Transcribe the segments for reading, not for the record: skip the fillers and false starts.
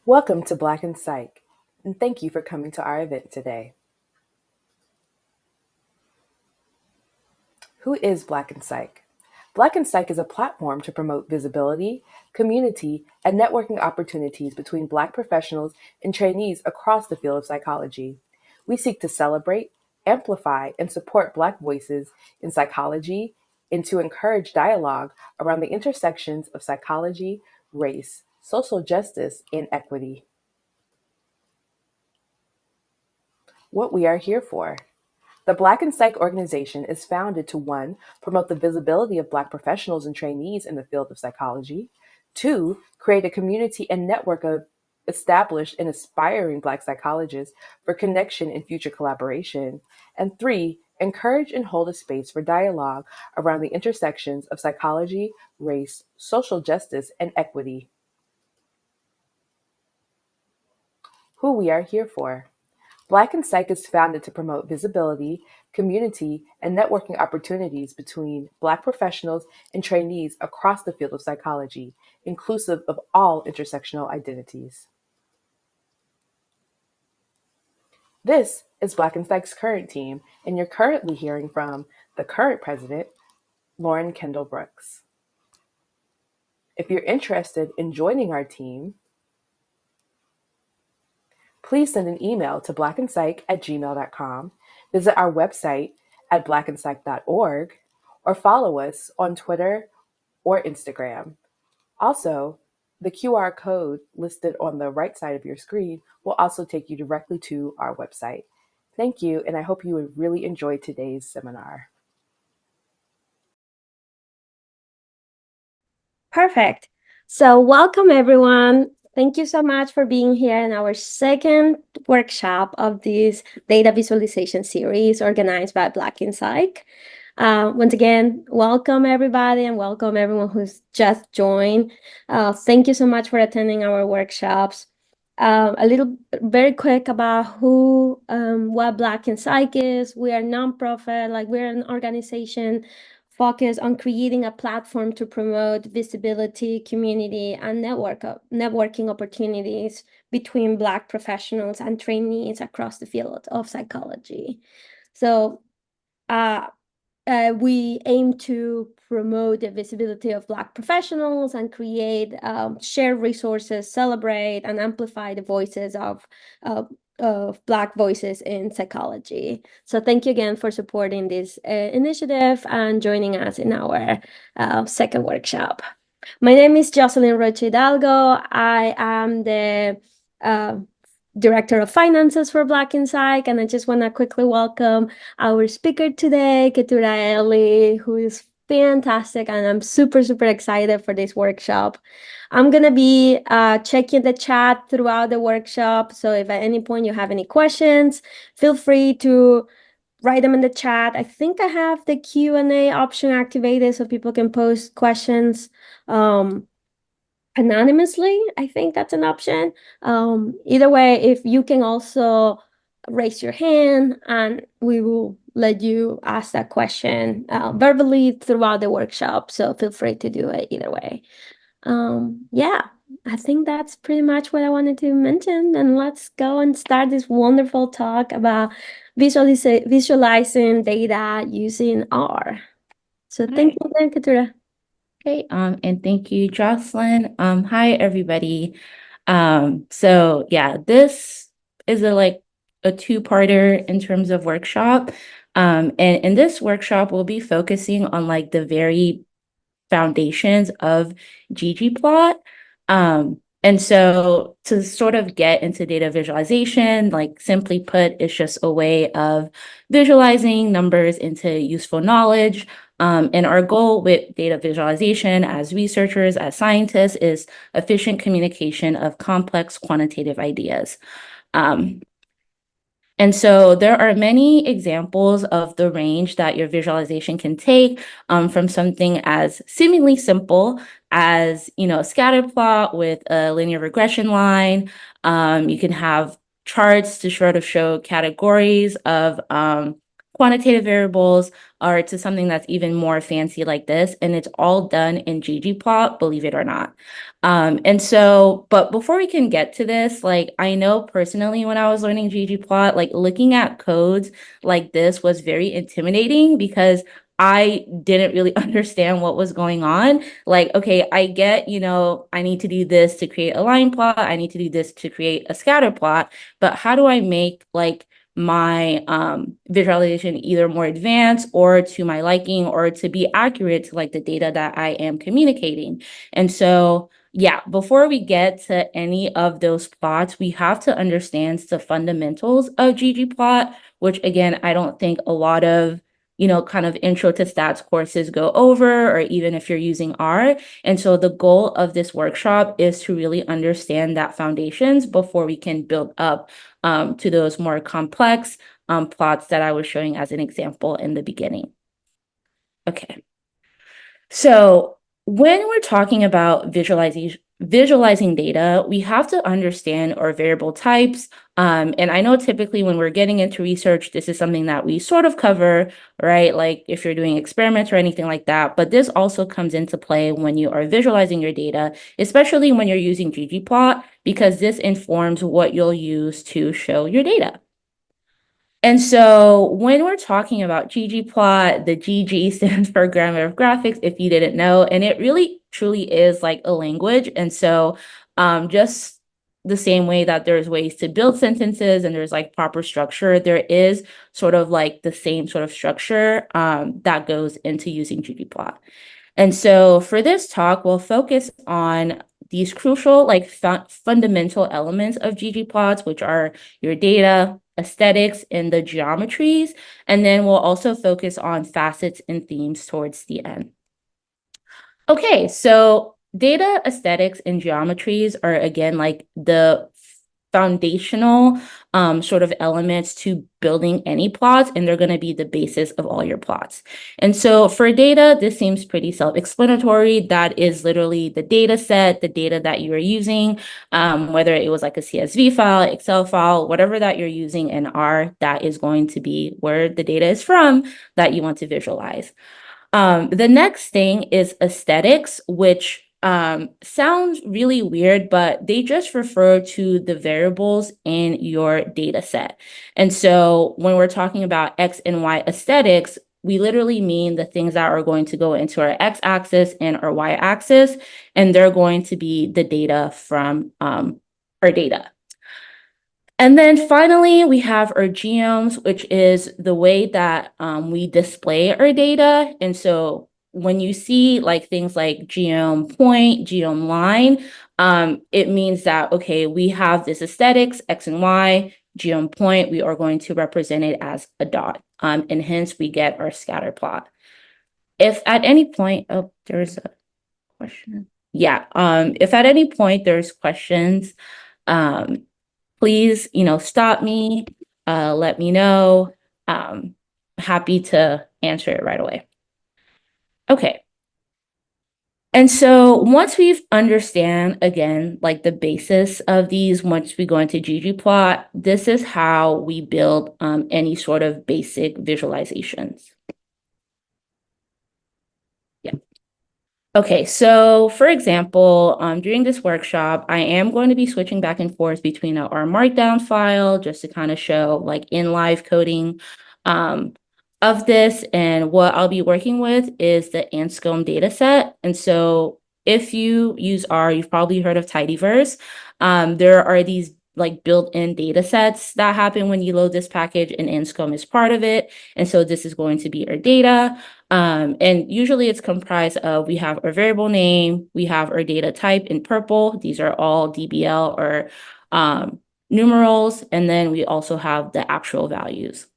Welcome to Black in Psych, and thank you for coming to our event today. Who is Black in Psych? Black in Psych is a platform to promote visibility, community, and networking opportunities between Black professionals and trainees across the field of psychology. We seek to celebrate, amplify, and support Black voices in psychology and to encourage dialogue around the intersections of psychology, race, social justice, and equity. What we are here for. The Black in Psych organization is founded to 1. Promote the visibility of Black professionals and trainees in the field of psychology, 2. Create a community and network of established and aspiring Black psychologists for connection and future collaboration, and 3. Encourage and hold a space for dialogue around the intersections of psychology, race, social justice, and equity. Who we are here for. Black in Psych is founded to promote visibility, community, and networking opportunities between Black professionals and trainees across the field of psychology, inclusive of all intersectional identities. This is Black in Psych's current team, and you're currently hearing from the current president, Lauren Kendall Brooks. If you're interested in joining our team, please send an email to blackinpsych@gmail.com, visit our website at blackinpsych.org, or follow us on Twitter or Instagram. Also, the QR code listed on the right side of your screen will also take you directly to our website. Thank you, and I hope you would really enjoy today's seminar. Perfect. So welcome everyone. Thank you so much for being here in our second workshop of this data visualization series organized by Black in Psych. Once again, welcome everybody and welcome everyone who's just joined. Thank you so much for attending our workshops. Very quick about what Black in Psych is. We are nonprofit, we're an organization focused on creating a platform to promote visibility, community, and networking opportunities between Black professionals and trainees across the field of psychology. So we aim to promote the visibility of Black professionals and create shared resources, celebrate and amplify the voices of Black voices in psychology. So thank you again for supporting this initiative and joining us in our second workshop. My name is Jocelyn Rocha Hidalgo. I am the Director of Finances for Black in Psych, and I just want to quickly welcome our speaker today, Ketura Elie, who is fantastic, and I'm super excited for this workshop. I'm going to be checking the chat throughout the workshop, so if at any point you have any questions, feel free to write them in the chat. I think I have the Q&A option activated so people can post questions anonymously. I think that's an option. Either way, if you can also raise your hand and we will let you ask that question verbally throughout the workshop. So feel free to do it either way. Yeah, I think that's pretty much what I wanted to mention. And let's go and start this wonderful talk about visualizing data using R. So thank you again, Ketura. Okay, and thank you, Jocelyn. Hi, everybody. So yeah, this is a two-parter in terms of workshop. And in this workshop, we'll be focusing on the very foundations of ggplot. And so to sort of get into data visualization, simply put, it's just a way of visualizing numbers into useful knowledge. And our goal with data visualization as researchers, as scientists, is efficient communication of complex quantitative ideas. And so there are many examples of the range that your visualization can take, from something as seemingly simple as, a scatter plot with a linear regression line. You can have charts to sort of show categories of quantitative variables or to something that's even more fancy like this. And it's all done in ggplot, believe it or not. And so, but before we can get to this, like I know personally when I was learning ggplot, like looking at codes like this was very intimidating because I didn't really understand what was going on. Like, okay, I get, I need to do this to create a line plot. I need to do this to create a scatter plot. But how do I make like my visualization either more advanced or to my liking or to be accurate to like the data that I am communicating? And so, yeah, before we get to any of those plots, we have to understand the fundamentals of ggplot, which again, I don't think a lot of kind of intro to stats courses go over, or even if you're using R. And so the goal of this workshop is to really understand that foundations before we can build up to those more complex plots that I was showing as an example in the beginning. Okay. So when we're talking about visualizing data, we have to understand our variable types. And I know typically when we're getting into research, this is something that we sort of cover, right? Like if you're doing experiments or anything like that. But this also comes into play when you are visualizing your data, especially when you're using ggplot, because this informs what you'll use to show your data. And so when we're talking about ggplot, the GG stands for grammar of graphics, if you didn't know, and it really truly is like a language. And so just the same way that there's ways to build sentences and there's like proper structure, there is sort of like the same sort of structure that goes into using ggplot. And so for this talk, we'll focus on these crucial, like fundamental elements of ggplots, which are your data, aesthetics, and the geometries. And then we'll also focus on facets and themes towards the end. Okay, so data, aesthetics, and geometries are again like the foundational sort of elements to building any plots, and they're going to be the basis of all your plots. And so for data, this seems pretty self-explanatory. That is literally the data set, the data that you are using, whether it was like a CSV file, Excel file, whatever that you're using in R, that is going to be where the data is from that you want to visualize. The next thing is aesthetics, which sounds really weird, but they just refer to the variables in your data set. And so when we're talking about X and Y aesthetics, we literally mean the things that are going to go into our X-axis and our Y-axis, and they're going to be the data from our data. And then finally, we have our geoms, which is the way that we display our data. And so when you see like things like geom point, geom line, it means that, okay, we have this aesthetics, X and Y, geom point, we are going to represent it as a dot. And hence we get our scatter plot. If at any point, oh, there's a question. Yeah, if at any point there's questions, please, stop me, let me know. Happy to answer it right away. Okay. And so once we've understand, again, like the basis of these, once we go into ggplot, this is how we build any sort of basic visualizations. Yeah. Okay, so for example, during this workshop, I am going to be switching back and forth between our Markdown file just to kind of show like in live coding of this. And what I'll be working with is the Anscombe data set. And so if you use R, you've probably heard of tidyverse. There are these like built-in data sets that happen when you load this package, and Anscombe is part of it. And so this is going to be our data. And usually it's comprised of, we have our variable name, we have our data type in purple. These are all DBL or numerals. And then we also have the actual values.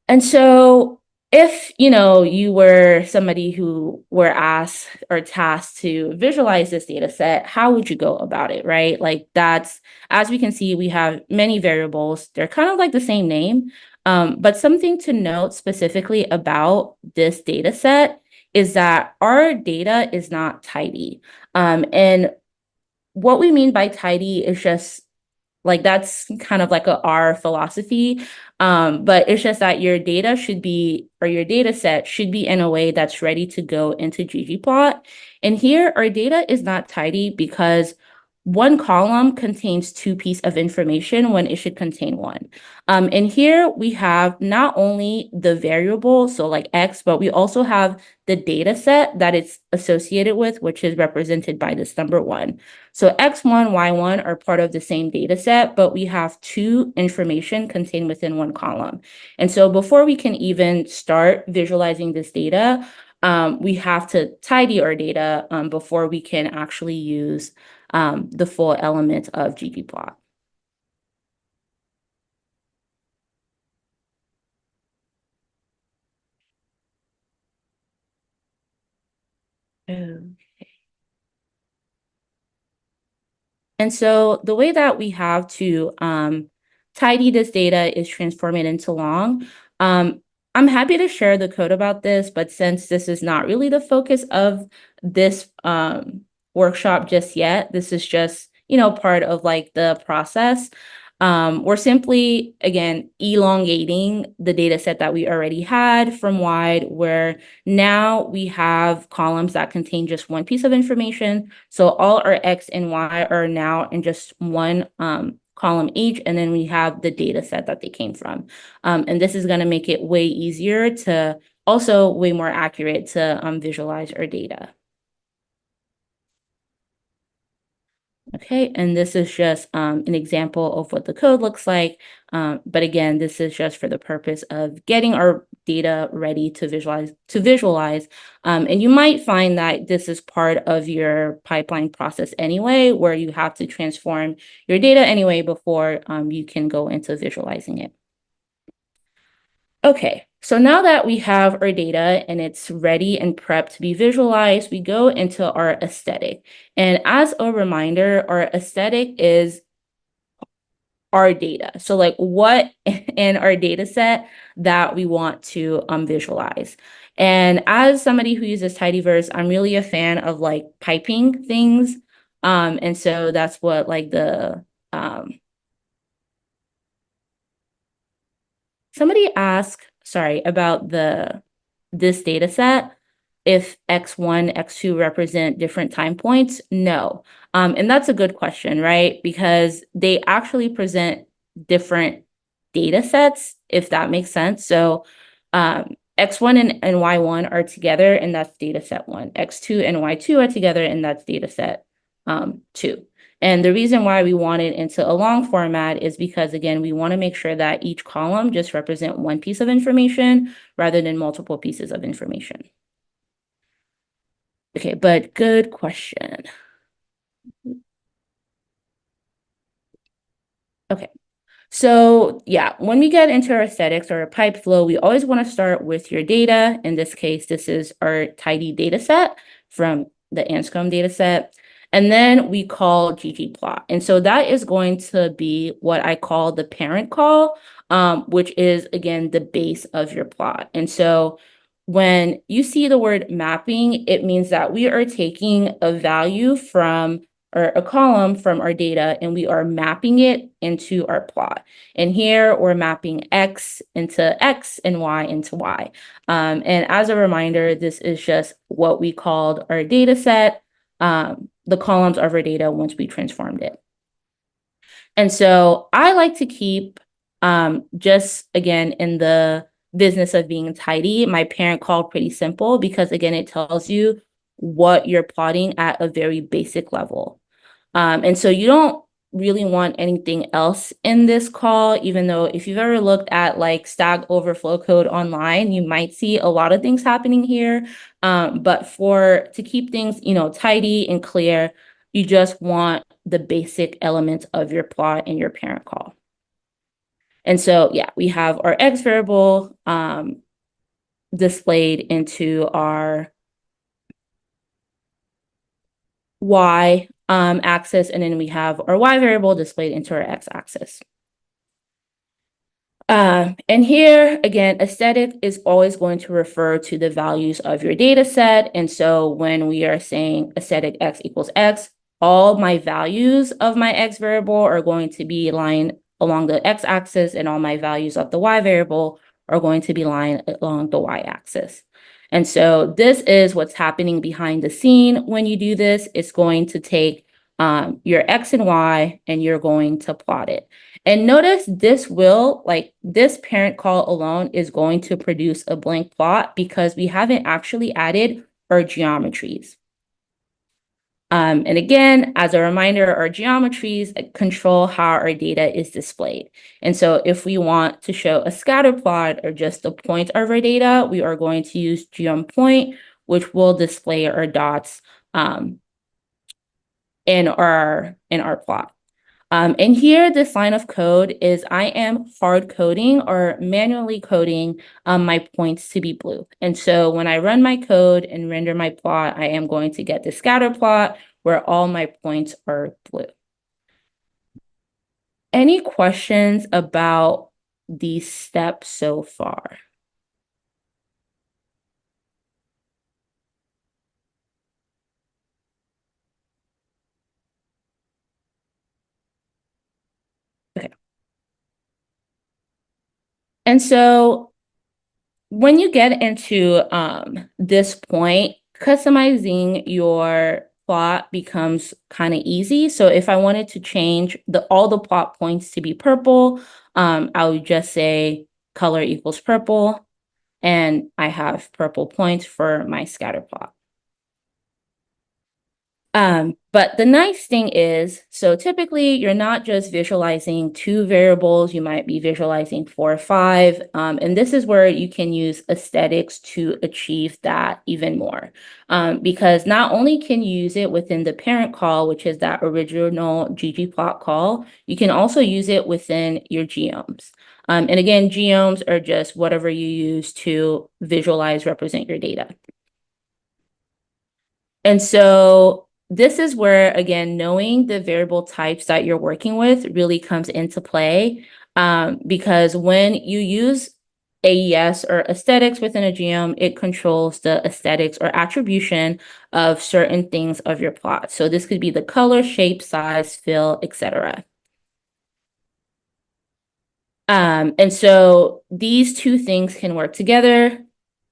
And so if, you were somebody who were asked or tasked to visualize this data set, how would you go about it, right? Like that's, as we can see, we have many variables. They're kind of like the same name, but something to note specifically about this data set is that our data is not tidy. And what we mean by tidy is just Like that's kind of like a R philosophy. But it's just that your data should be, or your data set should be in a way that's ready to go into ggplot. And here our data is not tidy because one column contains two pieces of information when it should contain one. And here we have not only the variable, so like X, but we also have the data set that it's associated with, which is represented by this number 1. So X1, Y1 are part of the same data set, but we have two information contained within one column. And so before we can even start visualizing this data, we have to tidy our data before we can actually use the full element of ggplot. And so the way that we have to tidy this data is transform it into long. I'm happy to share the code about this, but since this is not really the focus of this workshop just yet, this is just, part of like the process. We're simply, again, elongating the data set that we already had from wide, where now we have columns that contain just one piece of information. So all our X and Y are now in just one column each, and then we have the data set that they came from. And this is going to make it way easier to, also way more accurate to visualize our data. Okay, and this is just an example of what the code looks like. But again, this is just for the purpose of getting our data ready to visualize. And you might find that this is part of your pipeline process anyway, where you have to transform your data anyway before you can go into visualizing it. Okay, so now that we have our data and it's ready and prepped to be visualized, we go into our aesthetic. And as a reminder, our aesthetic is our data. So like what in our data set that we want to visualize. And as somebody who uses tidyverse, I'm really a fan of like piping things. And so that's what like the somebody asked, sorry, about this data set, if X1, X2 represent different time points. No. And that's a good question, right? Because they actually present different data sets, if that makes sense. So X1 and Y1 are together, and that's data set 1. X2 and Y2 are together, and that's data set 2. And the reason why we want it into a long format is because, again, we want to make sure that each column just represent one piece of information rather than multiple pieces of information. Okay, but good question. Okay, so yeah, when we get into our aesthetics or a pipe flow, we always want to start with your data. In this case, this is our tidy data set from the Anscombe data set. And then we call ggplot. And so that is going to be what I call the parent call, which is, again, the base of your plot. And so when you see the word mapping, it means that we are taking a value from, or a column from our data, and we are mapping it into our plot. And here we're mapping X into X and Y into Y. And as a reminder, this is just what we called our data set, the columns of our data once we transformed it. And so I like to keep, just again, in the business of being tidy, my parent call pretty simple because, again, it tells you what you're plotting at a very basic level. And so you don't really want anything else in this call, even though if you've ever looked at like Stack Overflow code online, you might see a lot of things happening here. But to keep things, tidy and clear, you just want the basic elements of your plot in your parent call. And so, yeah, we have our X variable displayed into our Y axis, and then we have our Y variable displayed into our X axis. And here, again, aesthetic is always going to refer to the values of your data set. And so when we are saying aesthetic X equals X, all my values of my X variable are going to be lying along the X axis, and all my values of the Y variable are going to be lying along the Y axis. And so this is what's happening behind the scene. When you do this, it's going to take your X and Y, and you're going to plot it. And notice this this parent call alone is going to produce a blank plot because we haven't actually added our geometries. And again, as a reminder, our geometries control how our data is displayed. And so if we want to show a scatter plot or just a point of our data, we are going to use geom_point, which will display our dots in our plot. And here, this line of code is I am hard coding or manually coding my points to be blue. And so when I run my code and render my plot, I am going to get the scatter plot where all my points are blue. Any questions about these steps so far? Okay. And so when you get into this point, customizing your plot becomes kind of easy. So if I wanted to change all the plot points to be purple, I would just say color equals purple, and I have purple points for my scatter plot. But the nice thing is, so typically you're not just visualizing 2 variables, you might be visualizing 4 or 5. And this is where you can use aesthetics to achieve that even more. Because not only can you use it within the parent call, which is that original ggplot call, you can also use it within your geoms. And again, geoms are just whatever you use to visualize, represent your data. And so this is where, again, knowing the variable types that you're working with really comes into play, because when you use AES or aesthetics within a geom, it controls the aesthetics or attribution of certain things of your plot. So this could be the color, shape, size, fill, etc. And so these 2 things can work together.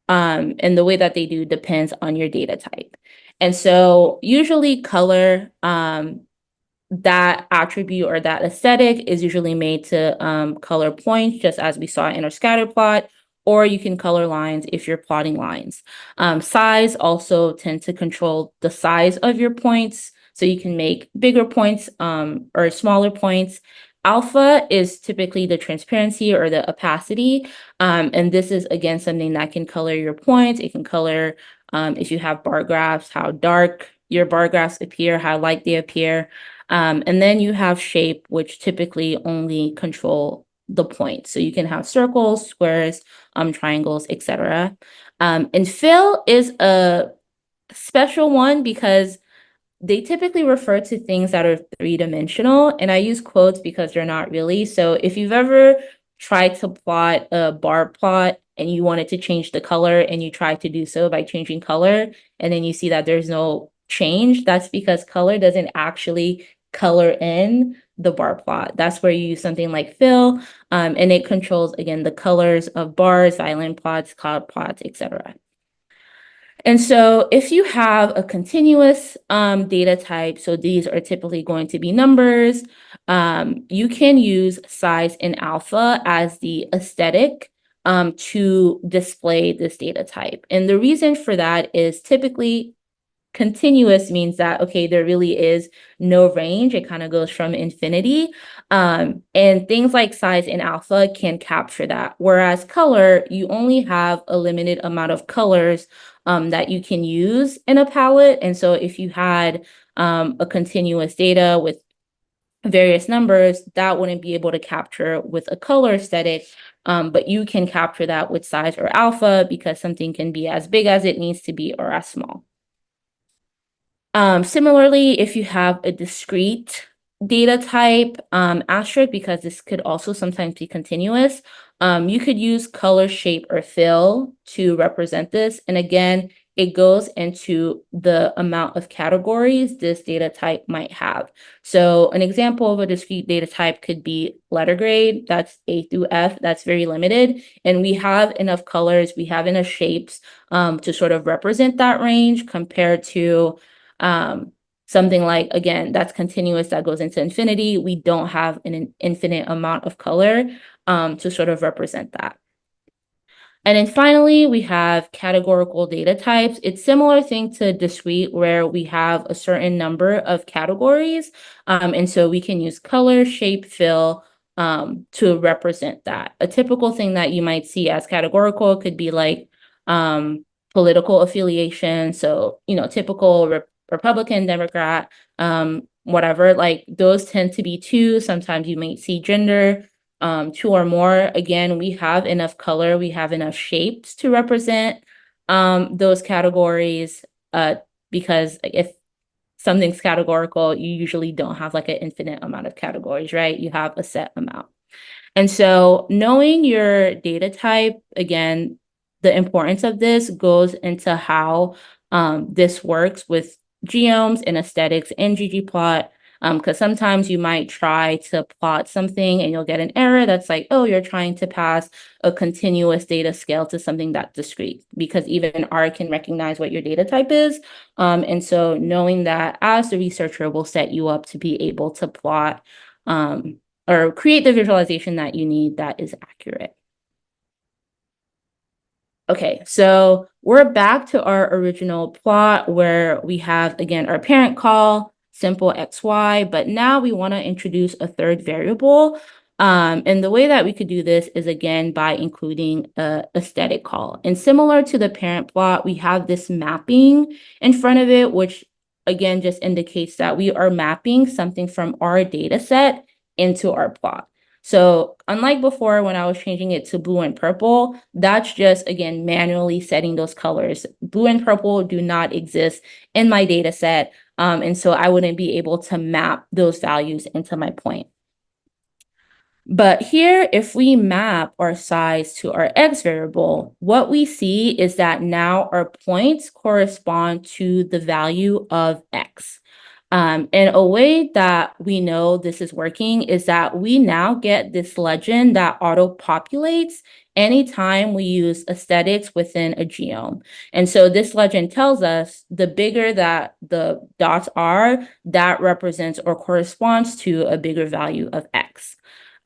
And the way that they do depends on your data type. And so usually color, that attribute or that aesthetic is usually made to color points, just as we saw in our scatter plot, or you can color lines if you're plotting lines. Size also tend to control the size of your points. So you can make bigger points or smaller points. Alpha is typically the transparency or the opacity. And this is, again, something that can color your points. It can color, if you have bar graphs, how dark your bar graphs appear, how light they appear. And then you have shape, which typically only control the points. So you can have circles, squares, triangles, etc. And fill is a special one because they typically refer to things that are 3-dimensional, and I use quotes because they're not really. So if you've ever tried to plot a bar plot and you wanted to change the color and you try to do so by changing color, and then you see that there's no change, that's because color doesn't actually color in the bar plot. That's where you use something like fill, and it controls, again, the colors of bars, island plots, cloud plots, etc. And so if you have a continuous data type, so these are typically going to be numbers, you can use size and alpha as the aesthetic to display this data type. And the reason for that is typically continuous means that, okay, there really is no range. It kind of goes from infinity. And things like size and alpha can capture that. Whereas color, you only have a limited amount of colors that you can use in a palette. And so if you had a continuous data with various numbers, that wouldn't be able to capture with a color aesthetic. But you can capture that with size or alpha because something can be as big as it needs to be or as small. Similarly, if you have a discrete data type, asterisk, because this could also sometimes be continuous, you could use color, shape, or fill to represent this. And again, it goes into the amount of categories this data type might have. So an example of a discrete data type could be letter grade. That's A through F. That's very limited. And we have enough colors, we have enough shapes to sort of represent that range compared to something like, again, that's continuous, that goes into infinity. We don't have an infinite amount of color to sort of represent that. And then finally, we have categorical data types. It's similar thing to discrete where we have a certain number of categories. And so we can use color, shape, fill to represent that. A typical thing that you might see as categorical could be like political affiliation. So, typical Republican, Democrat, whatever, like those tend to be two. Sometimes you might see gender, two or more. Again, we have enough color, we have enough shapes to represent those categories, because if something's categorical, you usually don't have like an infinite amount of categories, right? You have a set amount. And so knowing your data type, again, the importance of this goes into how this works with geomes and aesthetics and ggplot. Because sometimes you might try to plot something and you'll get an error that's like, oh, you're trying to pass a continuous data scale to something that's discrete, because even R can recognize what your data type is. And so knowing that as the researcher will set you up to be able to plot or create the visualization that you need that is accurate. Okay, so we're back to our original plot where we have, again, our parent call, simple XY, but now we want to introduce a third variable. And the way that we could do this is, again, by including a aesthetic call. And similar to the parent plot, we have this mapping in front of it, which, again, just indicates that we are mapping something from our data set into our plot. So unlike before, when I was changing it to blue and purple, that's just, again, manually setting those colors. Blue and purple do not exist in my data set. And so I wouldn't be able to map those values into my point. But here, if we map our size to our X variable, what we see is that now our points correspond to the value of X. And a way that we know this is working is that we now get this legend that auto-populates anytime we use aesthetics within a geome. And so this legend tells us the bigger that the dots are, that represents or corresponds to a bigger value of X.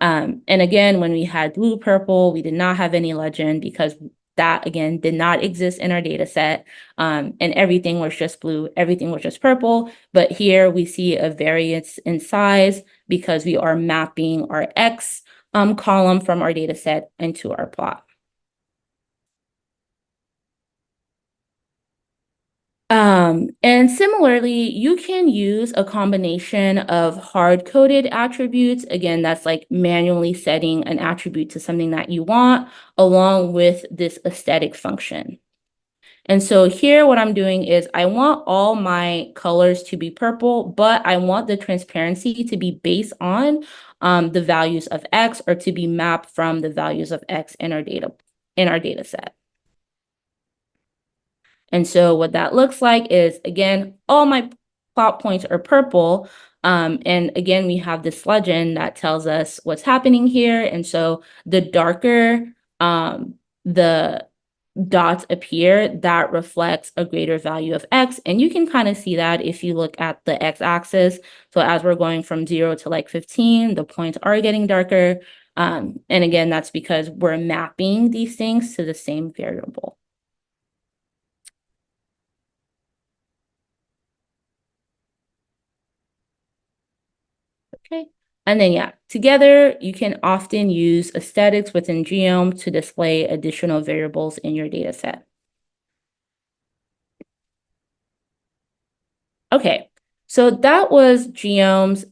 And again, when we had blue, purple, we did not have any legend because that, again, did not exist in our data set. And everything was just blue, everything was just purple. But here we see a variance in size because we are mapping our X column from our data set into our plot. And similarly, you can use a combination of hard-coded attributes. Again, that's like manually setting an attribute to something that you want, along with this aesthetic function. And so here what I'm doing is I want all my colors to be purple, but I want the transparency to be based on the values of X, or to be mapped from the values of X in our data set. And so what that looks like is, again, all my plot points are purple. And again, we have this legend that tells us what's happening here. And so the darker the dots appear, that reflects a greater value of X. And you can kind of see that if you look at the X axis. So as we're going from 0 to like 15, the points are getting darker. And again, that's because we're mapping these things to the same variable. Okay. And then, yeah, together, you can often use aesthetics within Geom to display additional variables in your data set. Okay, so that was Geoms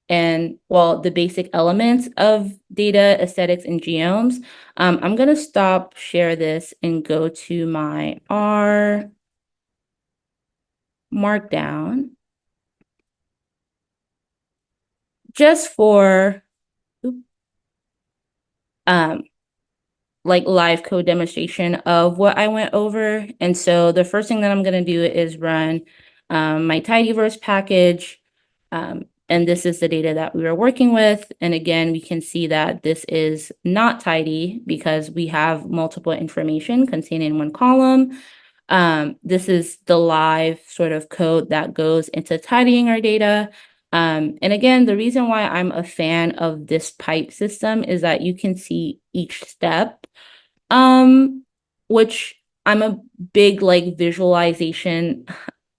and, well, the basic elements of data aesthetics in Geoms. I'm going to stop share this and go to my R Markdown just for like live code demonstration of what I went over. And so the first thing that I'm going to do is run my tidyverse package. And this is the data that we were working with. And again, we can see that this is not tidy because we have multiple information contained in one column. This is the live sort of code that goes into tidying our data. And again, the reason why I'm a fan of this pipe system is that you can see each step, which I'm a big like visualization,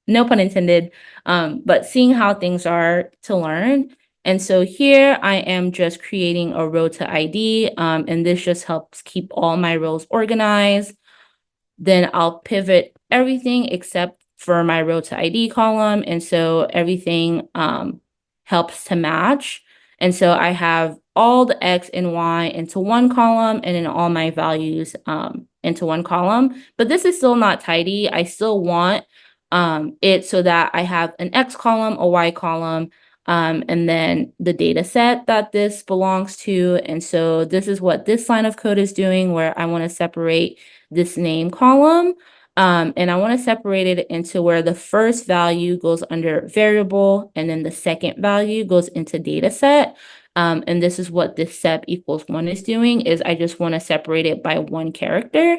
no pun intended, but seeing how things are to learn. And so here I am just creating a row to ID, and this just helps keep all my rows organized. Then I'll pivot everything except for my row to ID column. And so everything helps to match. And so I have all the X and Y into one column and then all my values into one column. But this is still not tidy. I still want it so that I have an X column, a Y column, and then the data set that this belongs to. And so this is what this line of code is doing, where I want to separate this name column. And I want to separate it into where the first value goes under variable and then the second value goes into data set. And this is what this sep equals 1 is doing, is I just want to separate it by one character.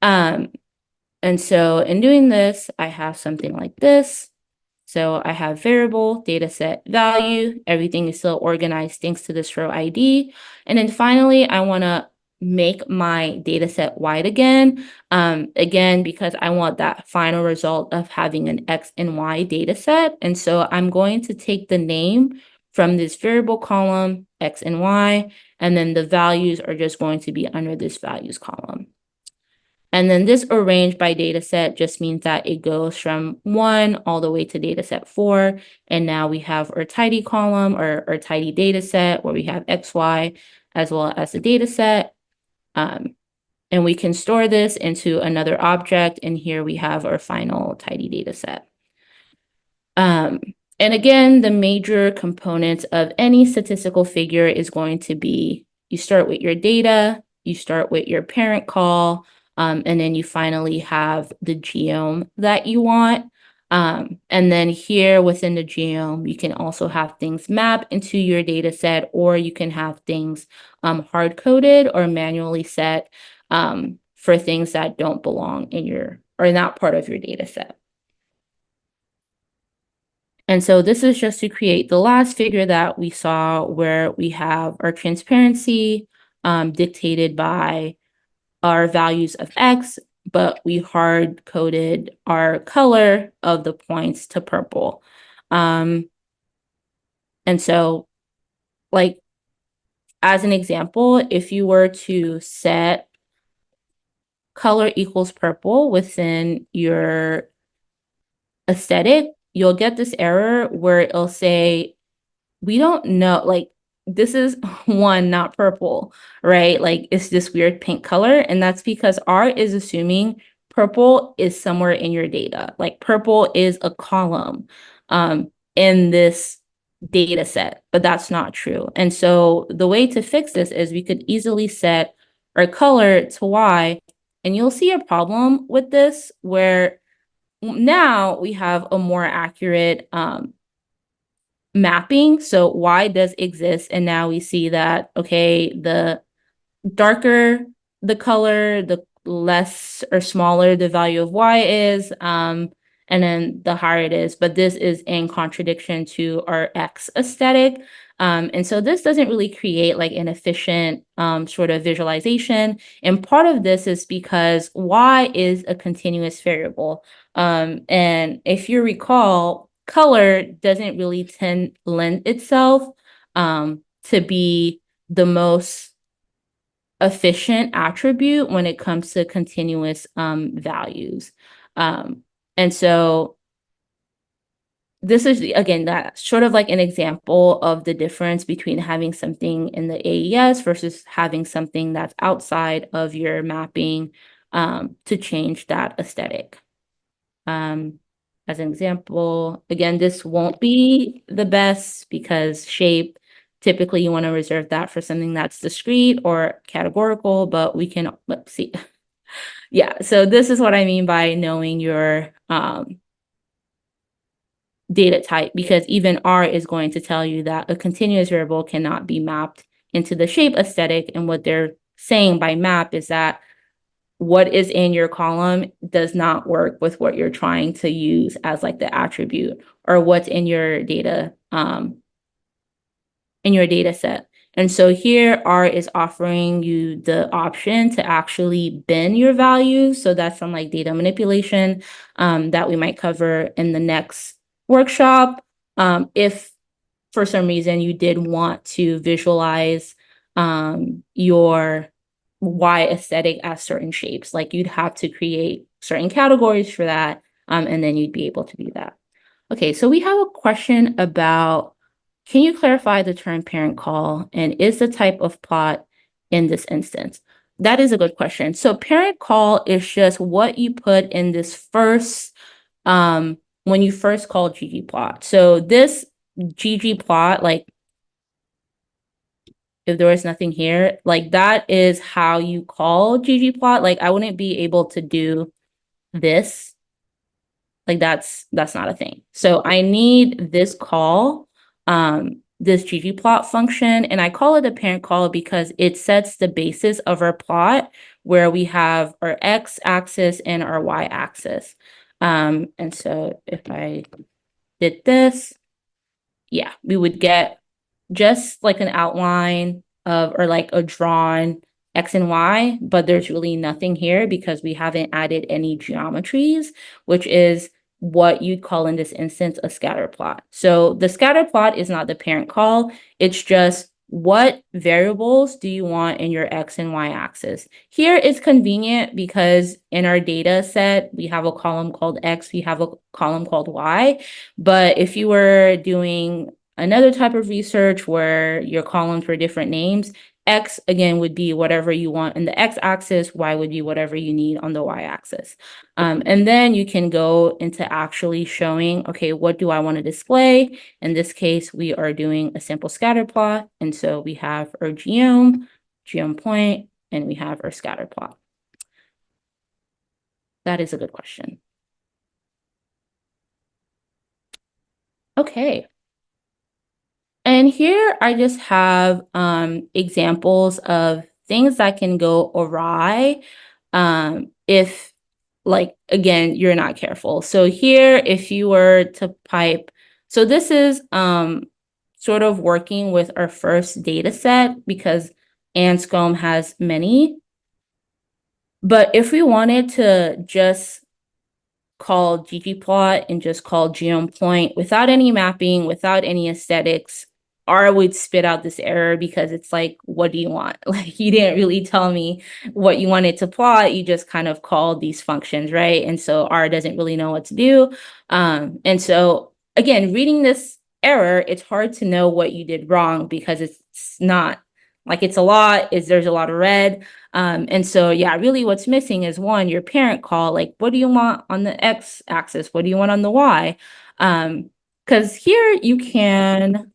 And so in doing this, I have something like this. So I have variable, data set, value. Everything is still organized thanks to this row ID. And then finally, I want to make my data set wide again. Again, because I want that final result of having an X and Y data set. And so I'm going to take the name from this variable column, X and Y, and then the values are just going to be under this values column. And then this arranged by data set just means that it goes from 1 all the way to data set 4. And now we have our tidy column or our tidy data set where we have X, Y, as well as the data set. And we can store this into another object. And here we have our final tidy data set. And again, the major components of any statistical figure is going to be, you start with your data, you start with your parent call, and then you finally have the geome that you want. And then here within the geome, you can also have things map into your data set, or you can have things hard-coded or manually set for things that don't belong in your, or not part of your data set. And so this is just to create the last figure that we saw, where we have our transparency dictated by our values of X, but we hard coded our color of the points to purple. And so, like, as an example, if you were to set color equals purple within your aesthetic, you'll get this error where it'll say, we don't know, like, this is one, not purple, right? Like, it's this weird pink color. And that's because R is assuming purple is somewhere in your data. Like, purple is a column in this data set, but that's not true. And so the way to fix this is we could easily set our color to Y, and you'll see a problem with this where now we have a more accurate mapping. So Y does exist, and now we see that, okay, the darker the color, the less or smaller the value of Y is, and then the higher it is. But this is in contradiction to our X aesthetic. And so this doesn't really create like an efficient sort of visualization. And part of this is because Y is a continuous variable. And if you recall, color doesn't really lend itself to be the most efficient attribute when it comes to continuous values. And so this is, again, that sort of like an example of the difference between having something in the AES versus having something that's outside of your mapping to change that aesthetic. As an example, again, this won't be the best because shape Typically, you want to reserve that for something that's discrete or categorical, but we can, let's see. Yeah, so this is what I mean by knowing your data type, because even R is going to tell you that a continuous variable cannot be mapped into the shape aesthetic. And what they're saying by map is that what is in your column does not work with what you're trying to use as like the attribute, or what's in your data set. And so here R is offering you the option to actually bin your values. So that's some like data manipulation that we might cover in the next workshop. If for some reason you did want to visualize your Y aesthetic as certain shapes, like you'd have to create certain categories for that, and then you'd be able to do that. Okay, so we have a question about, can you clarify the term parent call, and is the type of plot in this instance? That is a good question. So parent call is just what you put in this first, when you first call ggplot. So this ggplot, like if there was nothing here, like that is how you call ggplot. Like I wouldn't be able to do this. Like that's not a thing. So I need this call, this ggplot function, and I call it a parent call because it sets the basis of our plot where we have our x-axis and our y-axis. And so if I did this, yeah, we would get just like an outline of, or like a drawn X and Y, but there's really nothing here because we haven't added any geometries, which is what you'd call in this instance a scatter plot. So the scatter plot is not the parent call. It's just what variables do you want in your X and Y axis. Here it's convenient because in our data set, we have a column called X, we have a column called Y. But if you were doing another type of research where your columns were different names, X again would be whatever you want in the X axis, Y would be whatever you need on the Y axis. And then you can go into actually showing, okay, what do I want to display? In this case, we are doing a simple scatter plot. And so we have our geom point, and we have our scatter plot. That is a good question. Okay. And here I just have examples of things that can go awry if, like, again, you're not careful. So here, if you were to pipe, so this is sort of working with our first data set because Anscombe has many. But if we wanted to just call ggplot and just call geom point without any mapping, without any aesthetics, R would spit out this error because it's like, what do you want? Like you didn't really tell me what you wanted to plot. You just kind of called these functions, right? And so R doesn't really know what to do. And so again, reading this error, it's hard to know what you did wrong because it's not like it's a lot, there's a lot of red. And so, yeah, really what's missing is one, your parent call, like, what do you want on the X axis? What do you want on the Y? Because here you can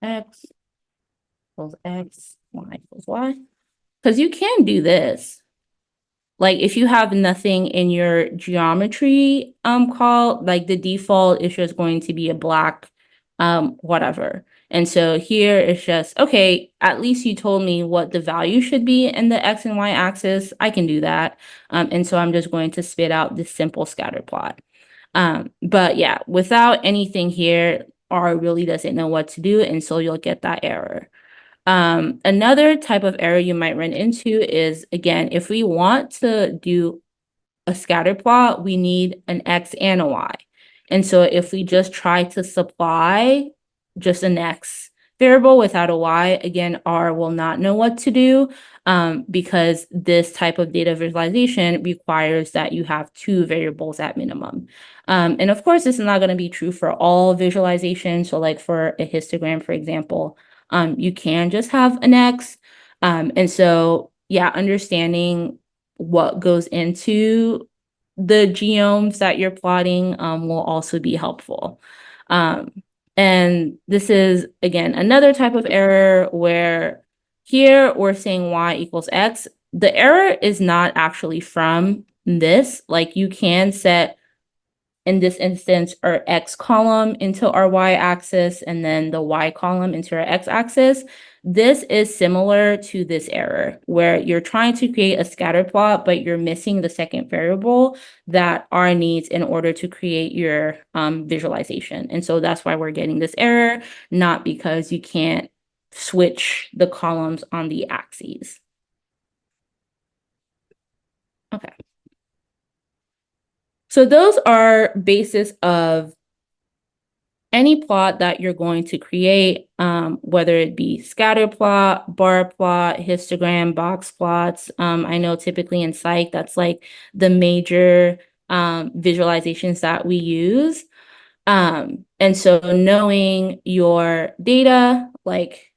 X equals X, Y equals Y. Because you can do this. Like if you have nothing in your geometry call, like the default is just going to be a black whatever. And so here it's just, okay, at least you told me what the value should be in the X and Y axis. I can do that. And so I'm just going to spit out this simple scatter plot. But yeah, without anything here, R really doesn't know what to do. And so you'll get that error. Another type of error you might run into is, again, if we want to do a scatter plot, we need an X and a Y. And so if we just try to supply just an X variable without a Y, again, R will not know what to do because this type of data visualization requires that you have two variables at minimum. And of course, this is not going to be true for all visualizations. So like for a histogram, for example, you can just have an X. And so, yeah, understanding what goes into the genomes that you're plotting will also be helpful. And this is, again, another type of error where here we're saying y equals x. The error is not actually from this. Like you can set, in this instance, our x column into our y-axis and then the y column into our x-axis. This is similar to this error where you're trying to create a scatter plot, but you're missing the second variable that R needs in order to create your visualization. And so that's why we're getting this error, not because you can't switch the columns on the axes. Okay. So those are basis of any plot that you're going to create, whether it be scatter plot, bar plot, histogram, box plots. I know typically in psych, that's like the major visualizations that we use. And so knowing your data, like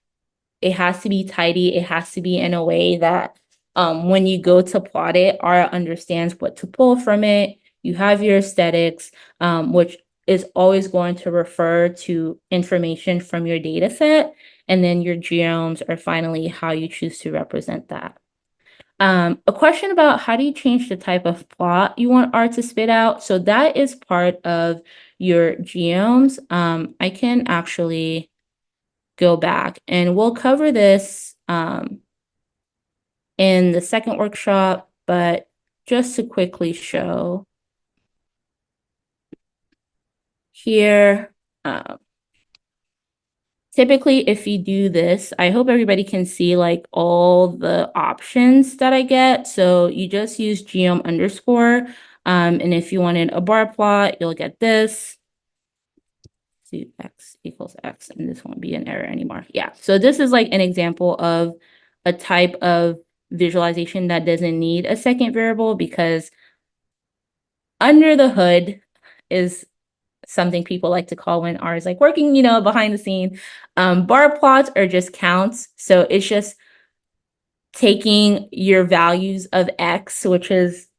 it has to be tidy. It has to be in a way that when you go to plot it, R understands what to pull from it. You have your aesthetics, which is always going to refer to information from your data set. And then your genomes are finally how you choose to represent that. A question about how do you change the type of plot you want R to spit out? So that is part of your genomes. I can actually go back and we'll cover this in the second workshop, but just to quickly show here, typically if you do this, I hope everybody can see like all the options that I get. So you just use geom underscore. And if you wanted a bar plot, you'll get this. See, x equals x, and this won't be an error anymore. Yeah, so this is like an example of a type of visualization that doesn't need a second variable because under the hood is something people like to call when R is like working, behind the scene. Bar plots are just counts. So it's just taking your values of x, which is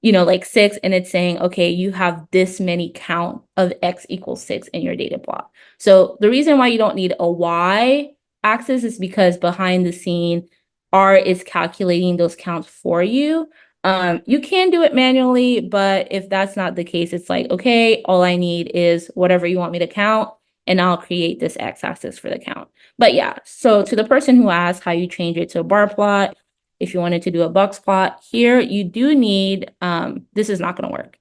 like 6, and it's saying, okay, you have this many count of x equals 6 in your data plot. So the reason why you don't need a y axis is because behind the scene, R is calculating those counts for you. You can do it manually, but if that's not the case, it's like, okay, all I need is whatever you want me to count, and I'll create this x-axis for the count. But yeah, so to the person who asked how you change it to a bar plot, if you wanted to do a box plot here, you do need, this is not going to work.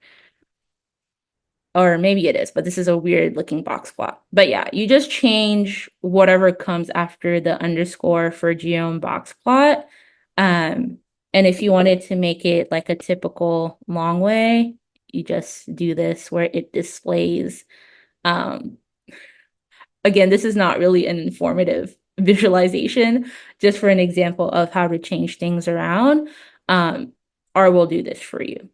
Or maybe it is, but this is a weird looking box plot. But yeah, you just change whatever comes after the underscore for geom box plot. And if you wanted to make it like a typical long way, you just do this where it displays. Again, this is not really an informative visualization, just for an example of how to change things around. R will do this for you.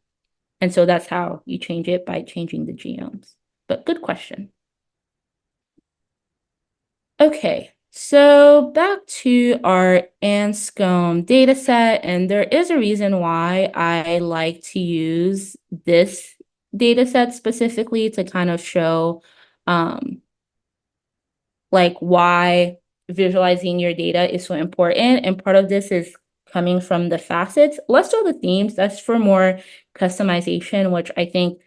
And so that's how you change it, by changing the genomes. But good question. Okay, so back to our Anscombe data set, and there is a reason why I like to use this data set specifically to kind of show like why visualizing your data is so important. And part of this is coming from the facets. Let's do the themes. That's for more customization, which I think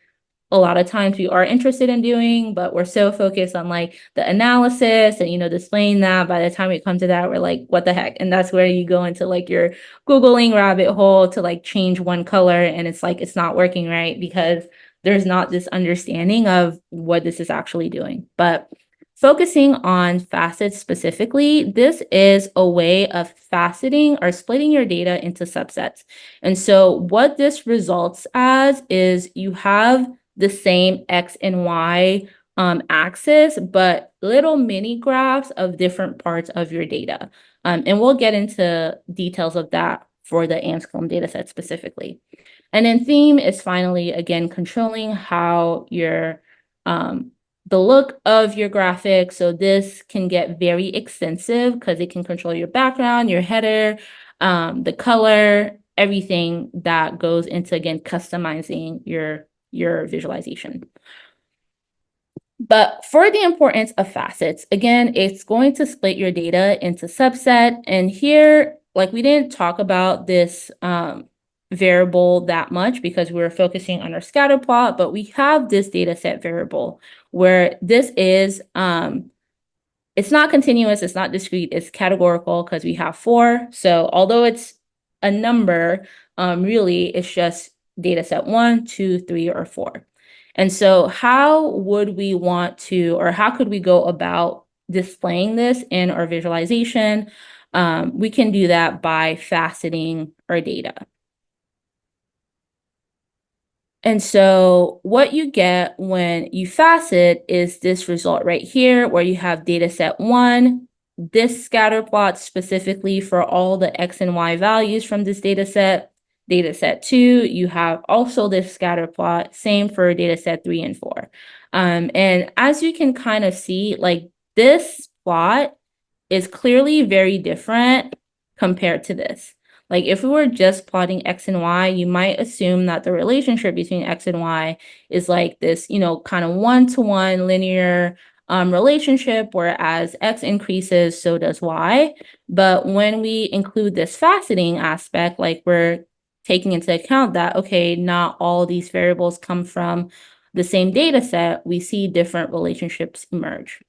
a lot of times we are interested in doing, but we're so focused on like the analysis and, displaying that. By the time we come to that, we're like, what the heck? And that's where you go into like your Googling rabbit hole to like change one color. And it's like, it's not working right because there's not this understanding of what this is actually doing. But focusing on facets specifically, this is a way of faceting or splitting your data into subsets. And so what this results as is you have the same X and Y axis, but little mini graphs of different parts of your data. And we'll get into details of that for the Anscombe dataset specifically. And then theme is finally, again, controlling how your the look of your graphic. So this can get very extensive because it can control your background, your header, the color, everything that goes into, again, customizing your visualization. But for the importance of facets, again, it's going to split your data into subset. And here, like, we didn't talk about this variable that much because we were focusing on our scatter plot, but we have this data set variable where this is, it's not continuous, it's not discrete, it's categorical because we have 4. So although it's a number, really it's just data set 1, 2, 3, or 4. And so how would we want to, or how could we go about displaying this in our visualization? We can do that by faceting our data. And so what you get when you facet is this result right here, where you have data set 1, this scatter plot specifically for all the X and Y values from this data set. Data set 2, you have also this scatter plot, same for data set 3 and 4. And as you can kind of see, like, this plot is clearly very different compared to this. Like, if we were just plotting X and Y, you might assume that the relationship between X and Y is like this, kind of one-to-one linear relationship, whereas X increases, so does Y. But when we include this faceting aspect, like, we're taking into account that, okay, not all these variables come from the same data set, we see different relationships emerge.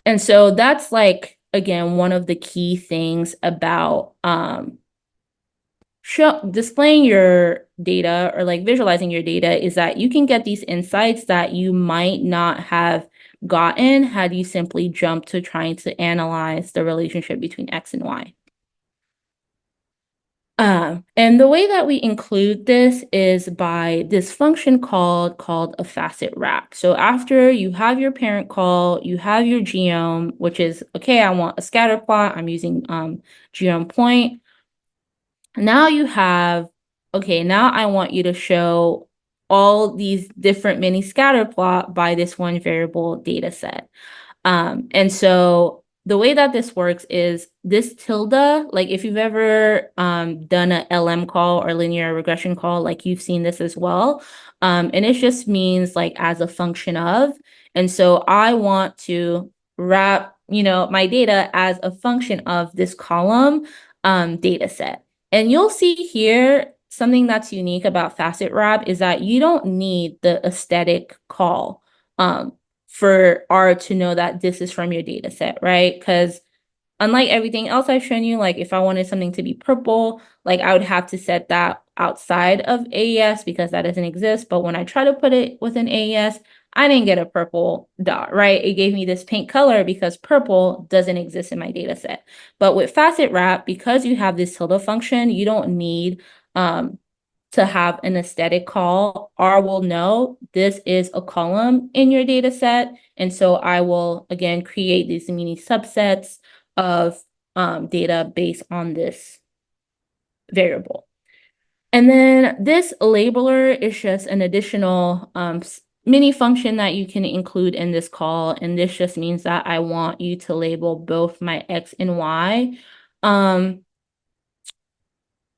And so that's, like, again, one of the key things about displaying your data, or like visualizing your data, is that you can get these insights that you might not have gotten had you simply jumped to trying to analyze the relationship between X and Y. And the way that we include this is by this function called a facet wrap. So after you have your parent call, you have your geom, which is, okay, I want a scatter plot. I'm using geom point. Now you have, okay, now I want you to show all these different mini scatter plot by this one variable data set. And so the way that this works is this tilde, like, if you've ever done a LM call or linear regression call, like, you've seen this as well. And it just means, like, as a function of. And so I want to wrap, my data as a function of this column data set. And you'll see here something that's unique about facet wrap is that you don't need the aesthetic call for R to know that this is from your data set, right? Because unlike everything else I've shown you, like, if I wanted something to be purple, like, I would have to set that outside of AES because that doesn't exist. But when I try to put it within AES, I didn't get a purple dot, right? It gave me this pink color because purple doesn't exist in my data set. But with facet wrap, because you have this tilde function, you don't need to have an aesthetic call. R will know this is a column in your data set. And so I will, again, create these mini subsets of data based on this variable. And then this labeler is just an additional mini function that you can include in this call. And this just means that I want you to label both my X and Y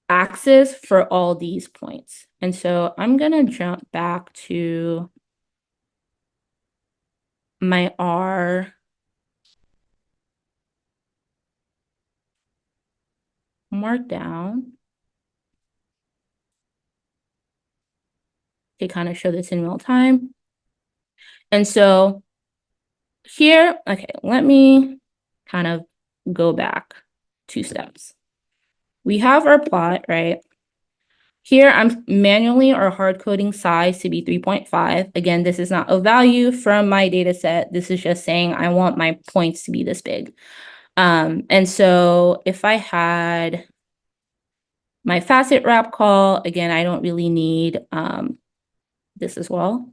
axis for all these points. And so I'm going to jump back to my R markdown to kind of show this in real time. And so here, okay, let me kind of go back 2 steps. We have our plot, right? Here, I'm manually or hard coding size to be 3.5. Again, this is not a value from my data set. This is just saying I want my points to be this big. And so if I had my facet wrap call, again, I don't really need this as well.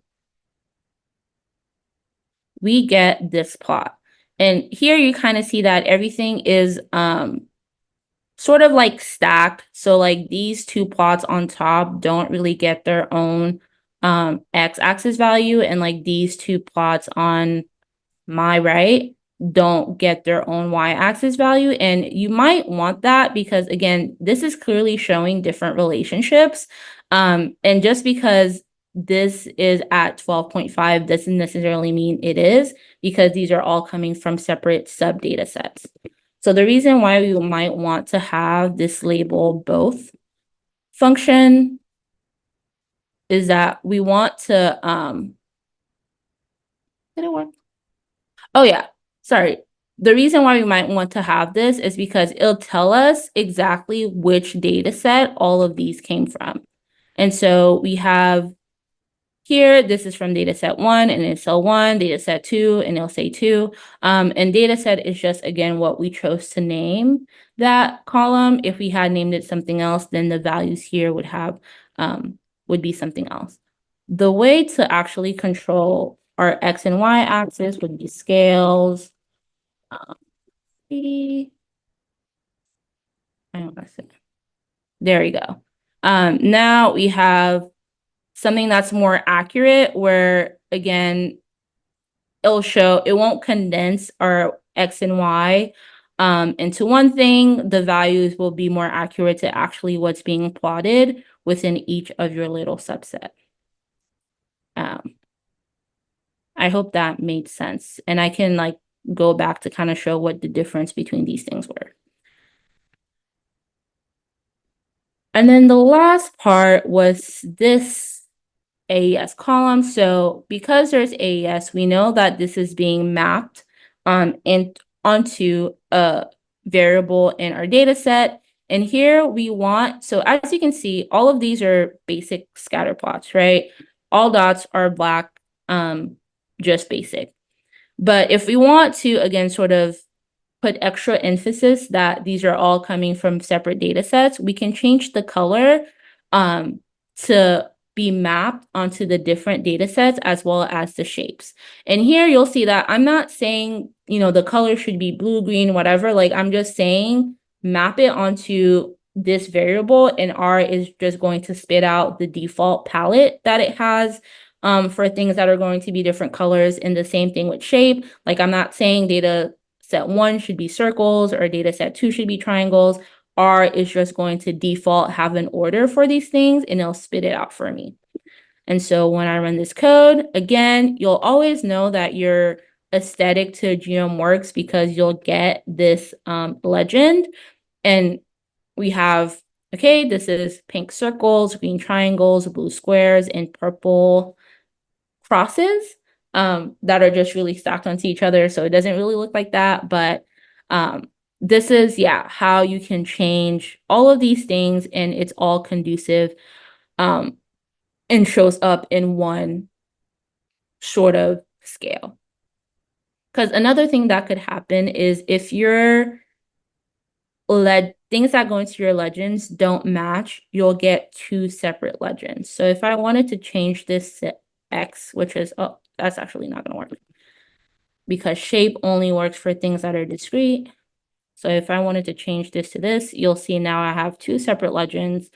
We get this plot. And here you kind of see that everything is sort of like stacked. So like these 2 plots on top don't really get their own x-axis value, and like these 2 plots on my right don't get their own y-axis value. And you might want that because, again, this is clearly showing different relationships. And just because this is at 12.5 doesn't necessarily mean it is, because these are all coming from separate sub data sets. So the reason why we might want to have this label both function is that we want to, did it work? Oh yeah, sorry. The reason why we might want to have this is because it'll tell us exactly which data set all of these came from. And so we have here, this is from data set 1, and it's cell 1, data set 2, and it'll say 2. And data set is just, again, what we chose to name that column. If we had named it something else, then the values here would have would be something else. The way to actually control our X and Y axis would be scales. There we go. Now we have something that's more accurate where, again, it won't condense our X and Y into one thing. The values will be more accurate to actually what's being plotted within each of your little subset. I hope that made sense. And I can like go back to kind of show what the difference between these things were. And then the last part was this AES column. So because there's AES, we know that this is being mapped onto a variable in our data set. And here we want, so as you can see, all of these are basic scatter plots, right? All dots are black, just basic. But if we want to, again, sort of put extra emphasis that these are all coming from separate data sets, we can change the color to be mapped onto the different data sets as well as the shapes. And here you'll see that I'm not saying, the color should be blue, green, whatever. Like I'm just saying map it onto this variable, and R is just going to spit out the default palette that it has for things that are going to be different colors. And the same thing with shape. Like I'm not saying data set 1 should be circles or data set 2 should be triangles. R is just going to default have an order for these things, and it'll spit it out for me. And so when I run this code, again, you'll always know that your aesthetic to geom works because you'll get this legend. And we have, okay, this is pink circles, green triangles, blue squares, and purple crosses that are just really stacked onto each other. So it doesn't really look like that, but this is, how you can change all of these things, and it's all conducive and shows up in one sort of scale. Because another thing that could happen is if your things that go into your legends don't match, you'll get two separate legends. So if I wanted to change this to X, which is, that's actually not going to work because shape only works for things that are discrete. So if I wanted to change this to this, you'll see now I have two separate legends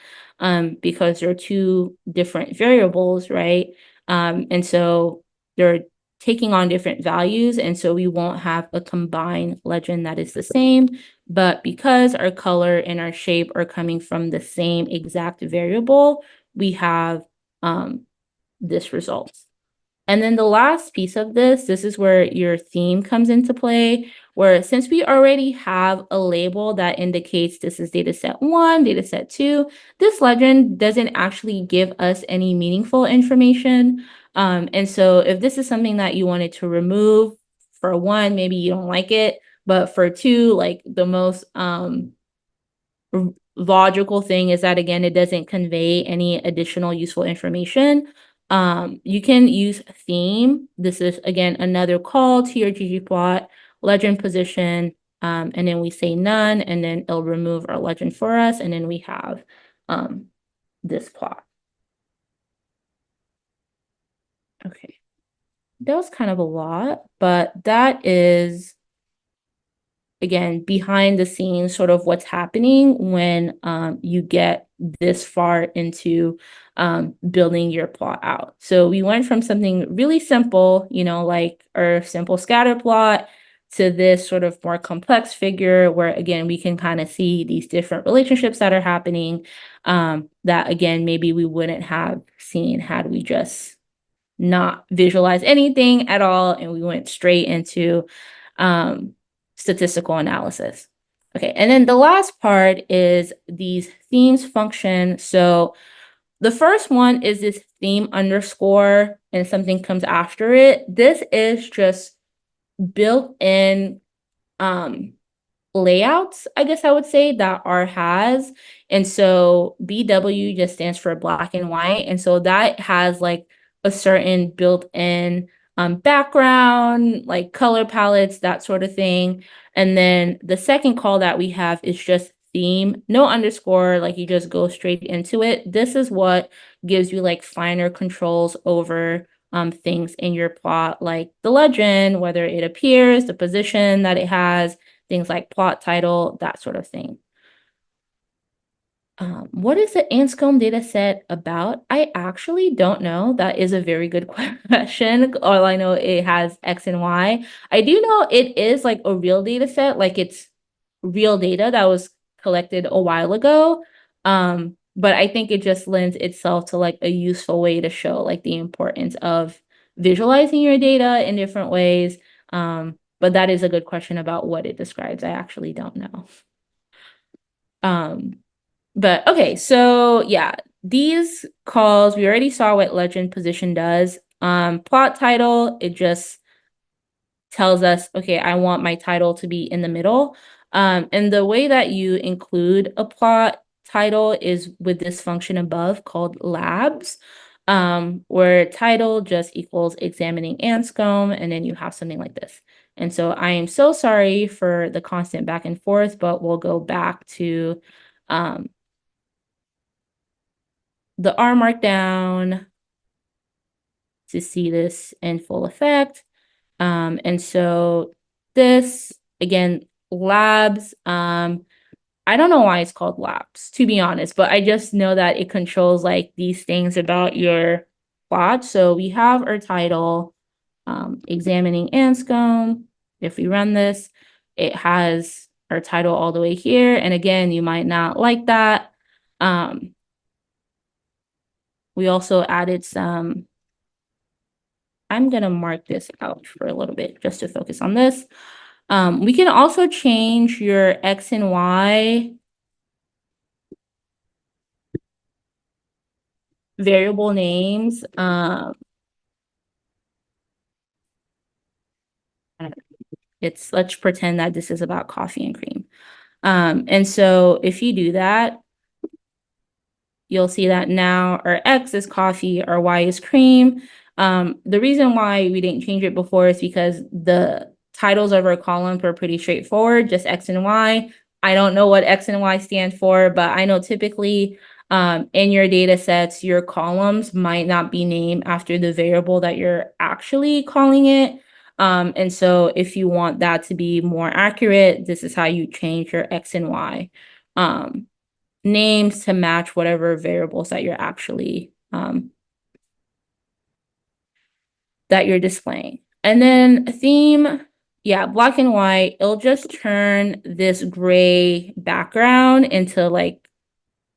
because they're two different variables, right? And so they're taking on different values. And so we won't have a combined legend that is the same. But because our color and our shape are coming from the same exact variable, we have this result. And then the last piece of this is where your theme comes into play, where since we already have a label that indicates this is data set 1, data set 2, this legend doesn't actually give us any meaningful information. And so if this is something that you wanted to remove, for 1, maybe you don't like it, but for 2, like the most logical thing is that, again, it doesn't convey any additional useful information. You can use theme. This is, again, another call to your ggplot, legend position, and then we say none, and then it'll remove our legend for us, and then we have this plot. Okay, that was kind of a lot, but that is, again, behind the scenes, sort of what's happening when you get this far into building your plot out. So we went from something really simple, like our simple scatter plot, to this sort of more complex figure where, again, we can kind of see these different relationships that are happening that, again, maybe we wouldn't have seen had we just not visualized anything at all and we went straight into statistical analysis. Okay, and then the last part is these themes function. So the first one is this theme underscore and something comes after it. This is just built in layouts, I guess I would say, that R has. And so BW just stands for black and white. And so that has like a certain built-in background, like color palettes, that sort of thing. And then the second call that we have is just theme, no underscore, like you just go straight into it. This is what gives you like finer controls over things in your plot, like the legend, whether it appears, the position that it has, things like plot title, that sort of thing. What is the Anscombe data set about? I actually don't know. That is a very good question. All I know, it has X and Y. I do know it is like a real data set, like it's real data that was collected a while ago. But I think it just lends itself to like a useful way to show like the importance of visualizing your data in different ways. But that is a good question about what it describes. I actually don't know. But okay, so yeah, these calls, we already saw what legend position does. Plot title, it just tells us, okay, I want my title to be in the middle. And the way that you include a plot title is with this function above called labs, where title just equals examining Anscombe, and then you have something like this. And so I am so sorry for the constant back and forth, but we'll go back to the R markdown to see this in full effect. And so this, again, labs, I don't know why it's called labs, to be honest, but I just know that it controls like these things about your plot. So we have our title, examining Anscombe. If we run this, it has our title all the way here. And again, you might not like that. We also added some, I'm going to mark this out for a little bit just to focus on this. We can also change your X and Y variable names. Let's pretend that this is about coffee and cream. And so if you do that, you'll see that now our X is coffee, our Y is cream. The reason why we didn't change it before is because the titles of our columns were pretty straightforward, just X and Y. I don't know what X and Y stand for, but I know typically in your data sets, your columns might not be named after the variable that you're actually calling it. And so if you want that to be more accurate, this is how you change your X and Y names to match whatever variables that you're actually that you're displaying. And then theme, yeah, black and white, it'll just turn this gray background into like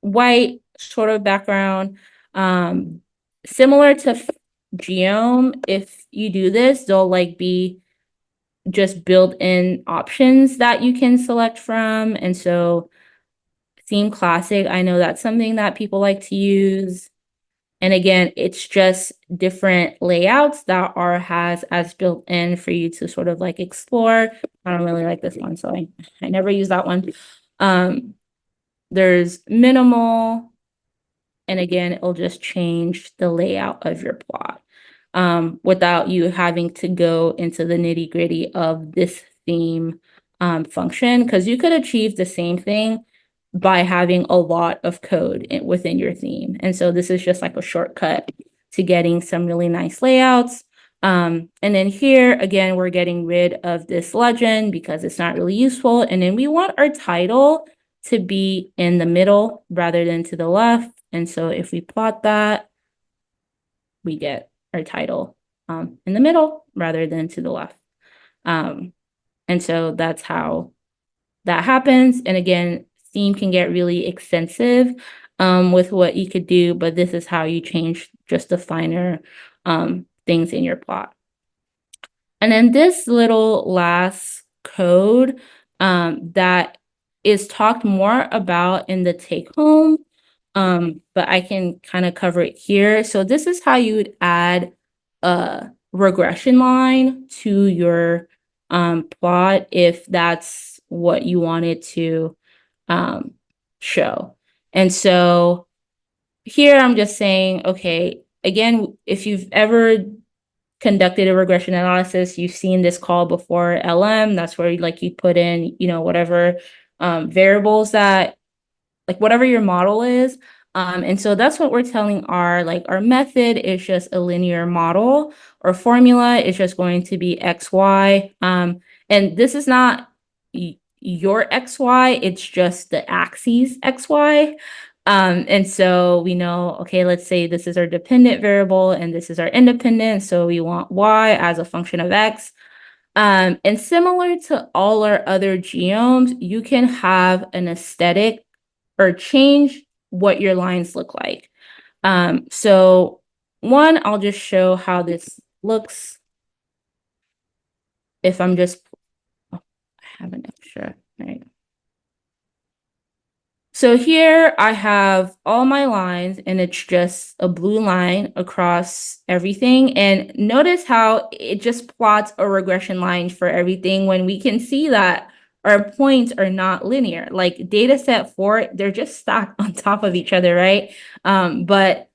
white sort of background. Similar to Geom, if you do this, they'll like be just built-in options that you can select from. And so theme classic, I know that's something that people like to use. And again, it's just different layouts that R has as built in for you to sort of like explore. I don't really like this one, so I never use that one. There's minimal, and again, it'll just change the layout of your plot without you having to go into the nitty gritty of this theme function, because you could achieve the same thing by having a lot of code within your theme. And so this is just like a shortcut to getting some really nice layouts. And then here, again, we're getting rid of this legend because it's not really useful. And then we want our title to be in the middle rather than to the left. And so if we plot that, we get our title in the middle rather than to the left. And so that's how that happens. And again, theme can get really extensive with what you could do, but this is how you change just the finer things in your plot. And then this little last code that is talked more about in the take home, but I can kind of cover it here. So this is how you would add a regression line to your plot if that's what you wanted to show. And so here I'm just saying, okay, again, if you've ever conducted a regression analysis, you've seen this call before, LM. That's where you put in, whatever variables that, like whatever your model is. And so that's what we're telling our method is just a linear model, or formula is just going to be XY. And this is not your XY, it's just the axes XY. And so we know, okay, let's say this is our dependent variable and this is our independent. So we want Y as a function of X. And similar to all our other geomes, you can have an aesthetic or change what your lines look like. So one, I'll just show how this looks. If I'm just, oh, I have an extra, right? So here I have all my lines and it's just a blue line across everything. And notice how it just plots a regression line for everything when we can see that our points are not linear. Like data set 4, they're just stacked on top of each other, right? But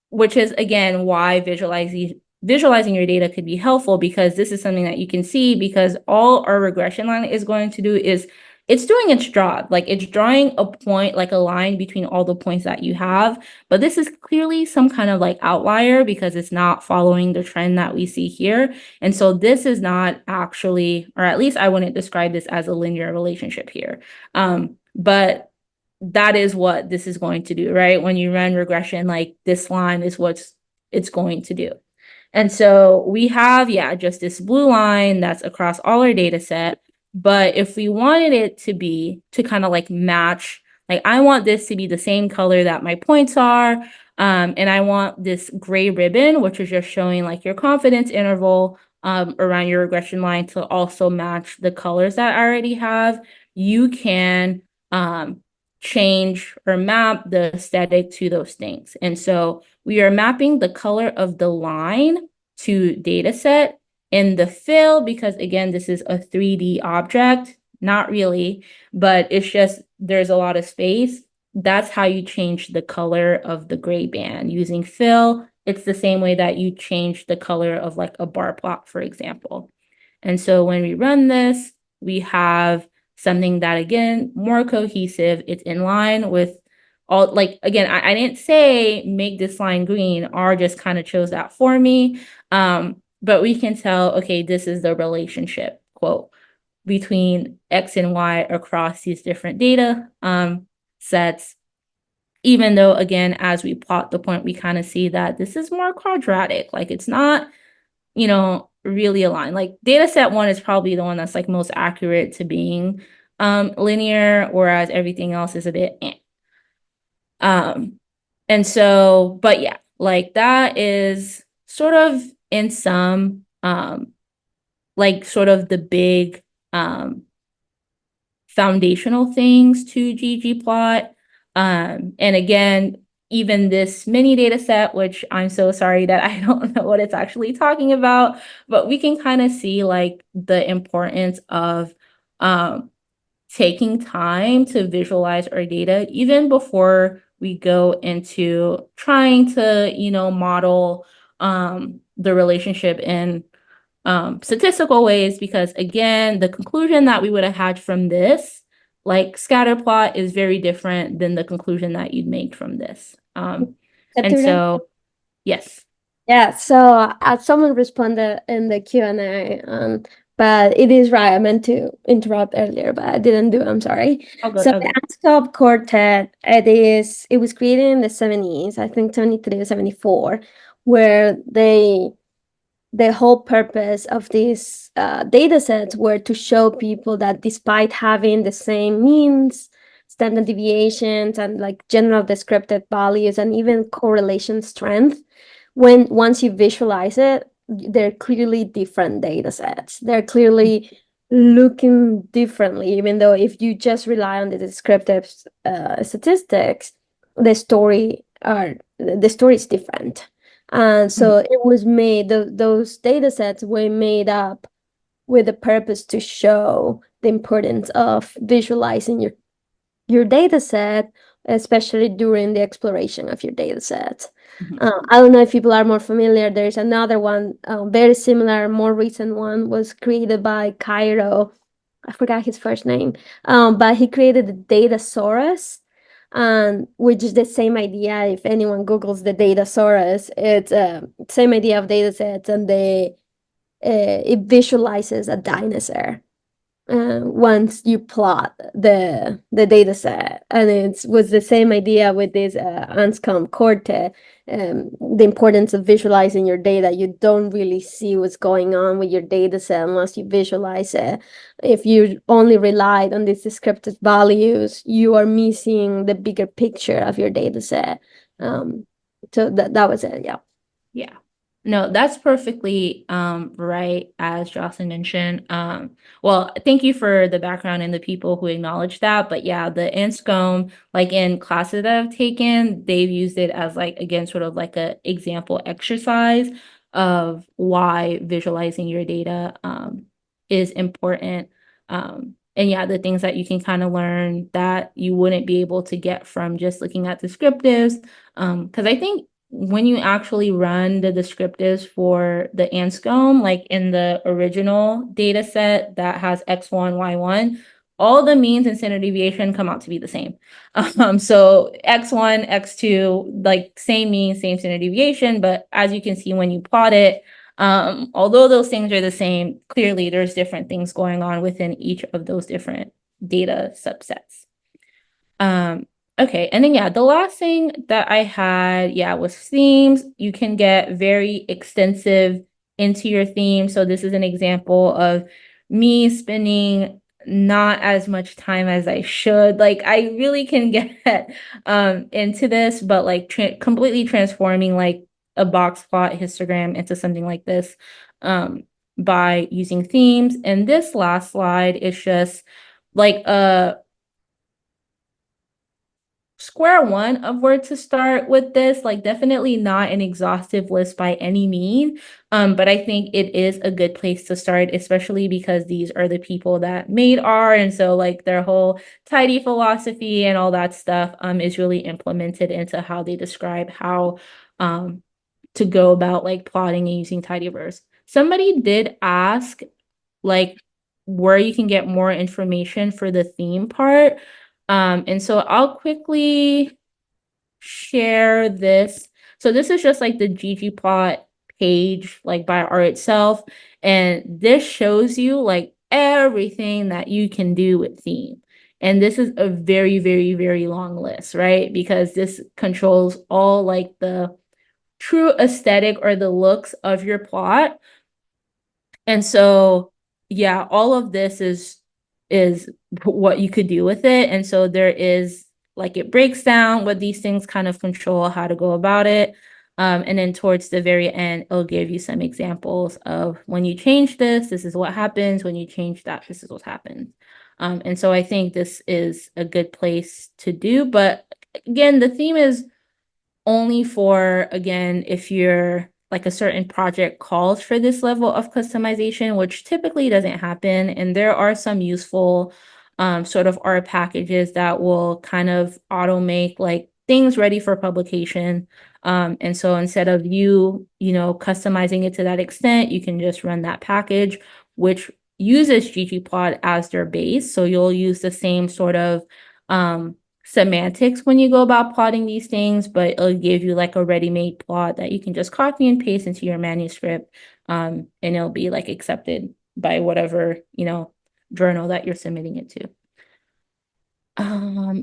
which is again why visualizing your data could be helpful, because this is something that you can see, because all our regression line is going to do is it's doing its job. Like it's drawing a point, like a line between all the points that you have. But this is clearly some kind of like outlier because it's not following the trend that we see here. And so this is not actually, or at least I wouldn't describe this as a linear relationship here. But that is what this is going to do, right? When you run regression, like this line is what it's going to do. And so we have, just this blue line that's across all our data set. But if we wanted it to kind of like match, like I want this to be the same color that my points are. And I want this gray ribbon, which is just showing like your confidence interval around your regression line, to also match the colors that I already have. You can change or map the aesthetic to those things. And so we are mapping the color of the line to data set. In the fill, because again, this is a 3D object, not really, but it's just there's a lot of space. That's how you change the color of the gray band using fill. It's the same way that you change the color of like a bar plot, for example. And so when we run this, we have something that, again, more cohesive. It's in line with all, like, again, I didn't say make this line green. R just kind of chose that for me. But we can tell, okay, this is the relationship, quote, between X and Y across these different data sets. Even though, again, as we plot the point, we kind of see that this is more quadratic. Like it's not, really aligned. Like data set 1 is probably the one that's like most accurate to being linear, whereas everything else is a bit and so, but yeah, like that is sort of in some like sort of the big foundational things to ggplot. And again, even this mini data set, which I'm so sorry that I don't know what it's actually talking about, but we can kind of see like the importance of taking time to visualize our data even before we go into trying to, model the relationship in statistical ways, because again, the conclusion that we would have had from this, like scatter plot, is very different than the conclusion that you'd make from this. And so, yes. Yeah, so someone responded in the Q&A, but it is right. I meant to interrupt earlier, but I didn't do it. I'm sorry. Okay. So the ANSCOP quartet, it was created in the 70s, I think 73 or 74, where they the whole purpose of these data sets were to show people that despite having the same means, standard deviations, and like general descriptive values, and even correlation strength, when once you visualize it, they're clearly different data sets. They're clearly looking differently, even though if you just rely on the descriptive statistics, the story is different. And so it was made, those data sets were made up with the purpose to show the importance of visualizing your data set, especially during the exploration of your data set. I don't know if people are more familiar. There's another one, very similar, more recent one, was created by Cairo. I forgot his first name, but he created the Datasaurus, which is the same idea. If anyone Googles the Datasaurus, it's same idea of data sets, and it visualizes a dinosaur once you plot the data set. And it was the same idea with this Anscombe Corte, the importance of visualizing your data. You don't really see what's going on with your data set unless you visualize it. If you only relied on these descriptive values, you are missing the bigger picture of your data set. So that was it. Yeah. Yeah. No, that's perfectly right, as Jocelyn mentioned. Well, thank you for the background and the people who acknowledge that. But yeah, the Anscombe, like in classes that I've taken, they've used it as like, again, sort of like a example exercise of why visualizing your data is important. And yeah, the things that you can kind of learn that you wouldn't be able to get from just looking at descriptives. Because I think when you actually run the descriptives for the Anscombe, like in the original data set that has X1, Y1, all the means and standard deviation come out to be the same. So X1, X2, like same mean, same standard deviation, but as you can see when you plot it, although those things are the same, clearly there's different things going on within each of those different data subsets. Okay, and then yeah, the last thing that I had, yeah, was themes. You can get very extensive into your theme. So this is an example of me spending not as much time as I should. Like I really can get into this, but like completely transforming like a box plot histogram into something like this by using themes. And this last slide is just like a square one of where to start with this. Like definitely not an exhaustive list by any mean, but I think it is a good place to start, especially because these are the people that made R, and so like their whole tidy philosophy and all that stuff is really implemented into how they describe how to go about like plotting and using tidyverse. Somebody did ask like where you can get more information for the theme part. And so I'll quickly share this. So this is just like the ggplot page, like by R itself. And this shows you like everything that you can do with theme. And this is a very, very, very long list, right? Because this controls all like the true aesthetic or the looks of your plot. And so, yeah, all of this is what you could do with it. And so there is like it breaks down what these things kind of control, how to go about it. And then towards the very end, it'll give you some examples of when you change this, this is what happens. When you change that, this is what happens. And so I think this is a good place to do. But again, the theme is only for, again, if you're like a certain project calls for this level of customization, which typically doesn't happen. And there are some useful sort of R packages that will kind of automate like things ready for publication. And so instead of you know, customizing it to that extent, you can just run that package, which uses ggplot as their base. So you'll use the same sort of semantics when you go about plotting these things, but it'll give you like a ready-made plot that you can just copy and paste into your manuscript, and it'll be like accepted by whatever, you know, journal that you're submitting it to.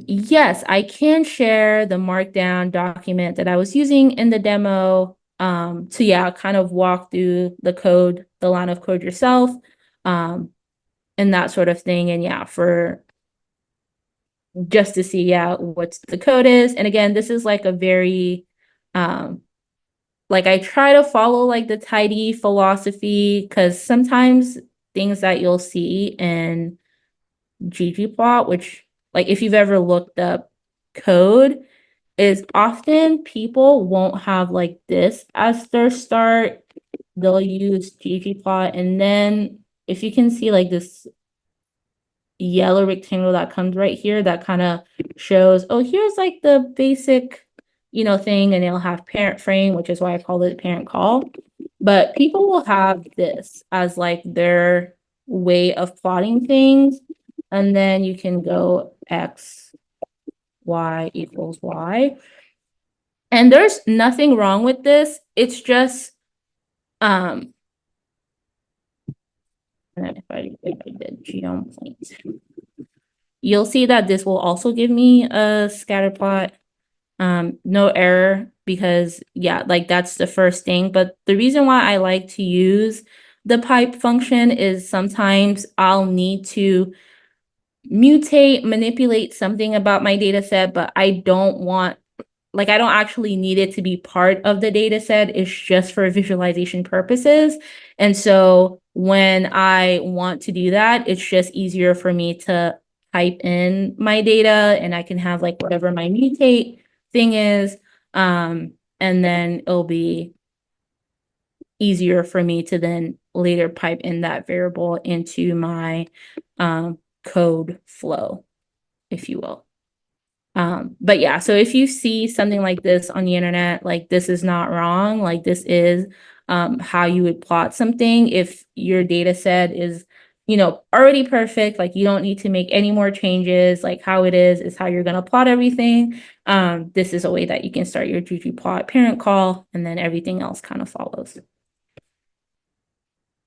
Yes, I can share the markdown document that I was using in the demo. to yeah, kind of walk through the code, the line of code yourself, and that sort of thing. And yeah, for just to see, yeah, what the code is. And again, this is like a very, like I try to follow like the tidy philosophy, because sometimes things that you'll see in ggplot, which like if you've ever looked up code, is often people won't have like this as their start. They'll use ggplot, and then if you can see like this yellow rectangle that comes right here, that kind of shows, oh, here's like the basic, thing, and it'll have parent frame, which is why I call it parent call. But people will have this as like their way of plotting things. And then you can go X, Y equals Y. And there's nothing wrong with this. It's just, and then if I did geom point, you'll see that this will also give me a scatter plot. No error, because yeah, like that's the first thing. But the reason why I like to use the pipe function is sometimes I'll need to mutate, manipulate something about my data set, but I don't actually need it to be part of the data set. It's just for visualization purposes. And so when I want to do that, it's just easier for me to type in my data, and I can have like whatever my mutate thing is. And then it'll be easier for me to then later pipe in that variable into my code flow, if you will. But yeah, so if you see something like this on the internet, like this is not wrong, like this is how you would plot something. If your data set is, already perfect, like you don't need to make any more changes, like how it is how you're gonna plot everything. This is a way that you can start your ggplot parent call, and then everything else kind of follows.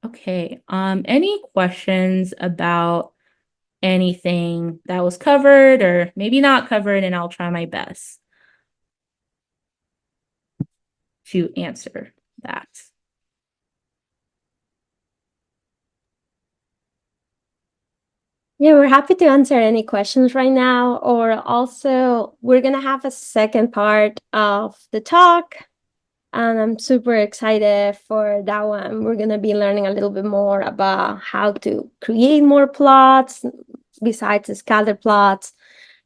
Okay, any questions about anything that was covered or maybe not covered, and I'll try my best to answer that. Yeah, we're happy to answer any questions right now, or also we're gonna have a second part of the talk, and I'm super excited for that one. We're gonna be learning a little bit more about how to create more plots besides the scatter plots,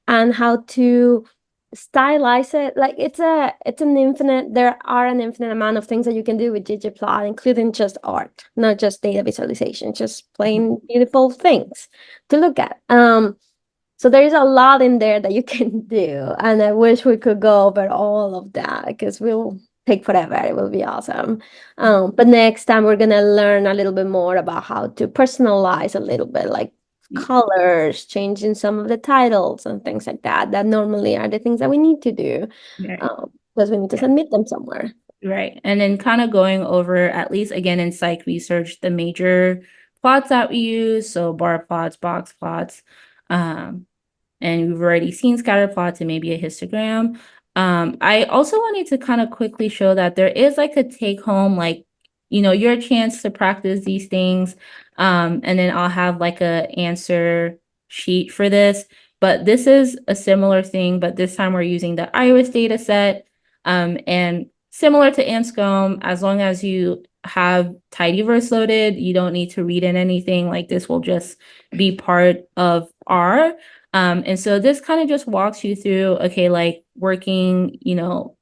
and how to stylize it. Like there are an infinite amount of things that you can do with ggplot, including just art, not just data visualization, just plain beautiful things to look at. So there is a lot in there that you can do, and I wish we could go over all of that, because we'll take forever. It will be awesome. But next time we're gonna learn a little bit more about how to personalize a little bit, like colors, changing some of the titles and things like that. That normally are the things that we need to do, Right. because we need to submit them somewhere. Right. And then kind of going over, at least again in psych research, the major plots that we use. So bar plots, box plots, and we've already seen scatter plots and maybe a histogram. I also wanted to kind of quickly show that there is like a take home, like, your chance to practice these things. And then I'll have like a answer sheet for this. But this is a similar thing, but this time we're using the iris data set. And similar to Anscombe, as long as you have tidyverse loaded, you don't need to read in anything. Like this will just be part of R. And so this kind of just walks you through, okay, like working,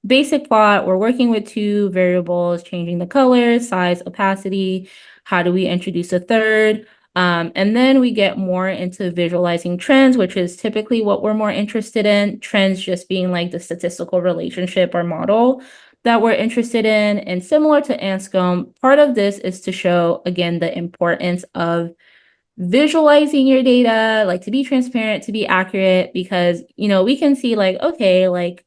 basic plot, we're working with two variables, changing the color, size, opacity. How do we introduce a third? And then we get more into visualizing trends, which is typically what we're more interested in. Trends just being like the statistical relationship or model that we're interested in. And similar to Anscombe, part of this is to show, again, the importance of visualizing your data, like to be transparent, to be accurate, because, we can see like, okay, like,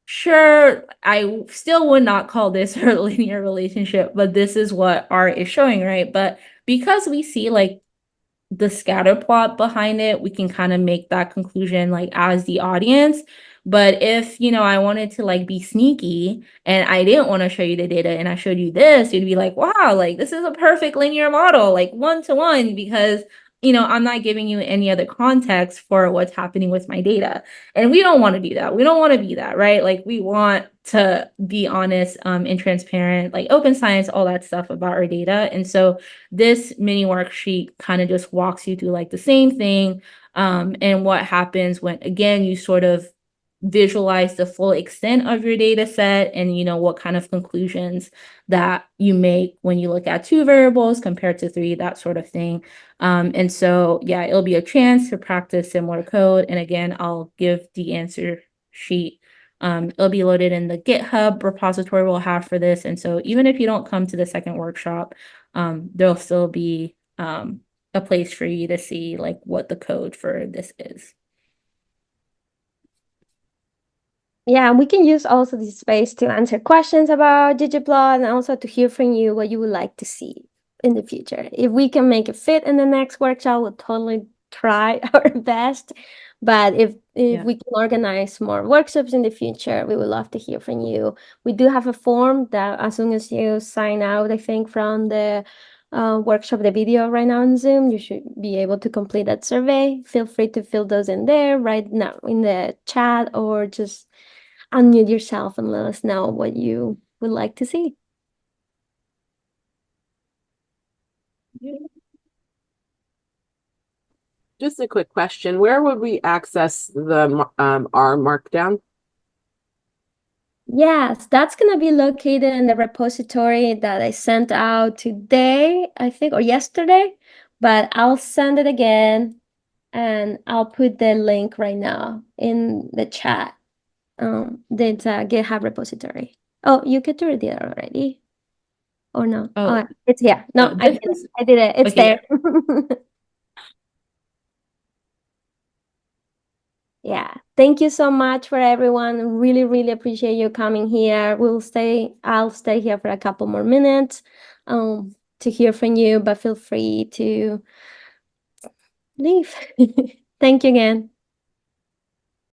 sure, I still would not call this a linear relationship, but this is what R is showing, right? But because we see like the scatter plot behind it, we can kind of make that conclusion like as the audience. But if, I wanted to like be sneaky and I didn't want to show you the data and I showed you this, you'd be like, wow, like this is a perfect linear model, like 1-to-1, because, I'm not giving you any other context for what's happening with my data. And we don't want to do that. We don't want to be that, right? Like we want to be honest and transparent, like open science, all that stuff about our data. And so this mini worksheet kind of just walks you through like the same thing, and what happens when, again, you sort of visualize the full extent of your data set and what kind of conclusions that you make when you look at 2 variables compared to 3, that sort of thing. And so yeah, it'll be a chance to practice similar code. And again, I'll give the answer sheet. It'll be loaded in the GitHub repository we'll have for this. And so even if you don't come to the second workshop, there'll still be a place for you to see like what the code for this is. Yeah, we can use also this space to answer questions about ggplot and also to hear from you what you would like to see in the future. If we can make it fit in the next workshop, we'll totally try our best. But if we can organize more workshops in the future, we would love to hear from you. We do have a form that as soon as you sign out, I think, from the workshop, the video right now on Zoom, you should be able to complete that survey. Feel free to fill those in there right now in the chat, or just unmute yourself and let us know what you would like to see. Just a quick question. Where would we access the R markdown? Yes, that's going to be located in the repository that I sent out today, I think, or yesterday, but I'll send it again and I'll put the link right now in the chat. It's a GitHub repository. Oh, you did it already. Or no? Oh, it's here. No, I did it. It's okay. There. Yeah, thank you so much for everyone. Really, really appreciate you coming here. I'll stay here for a couple more minutes to hear from you, but feel free to leave. Thank you again.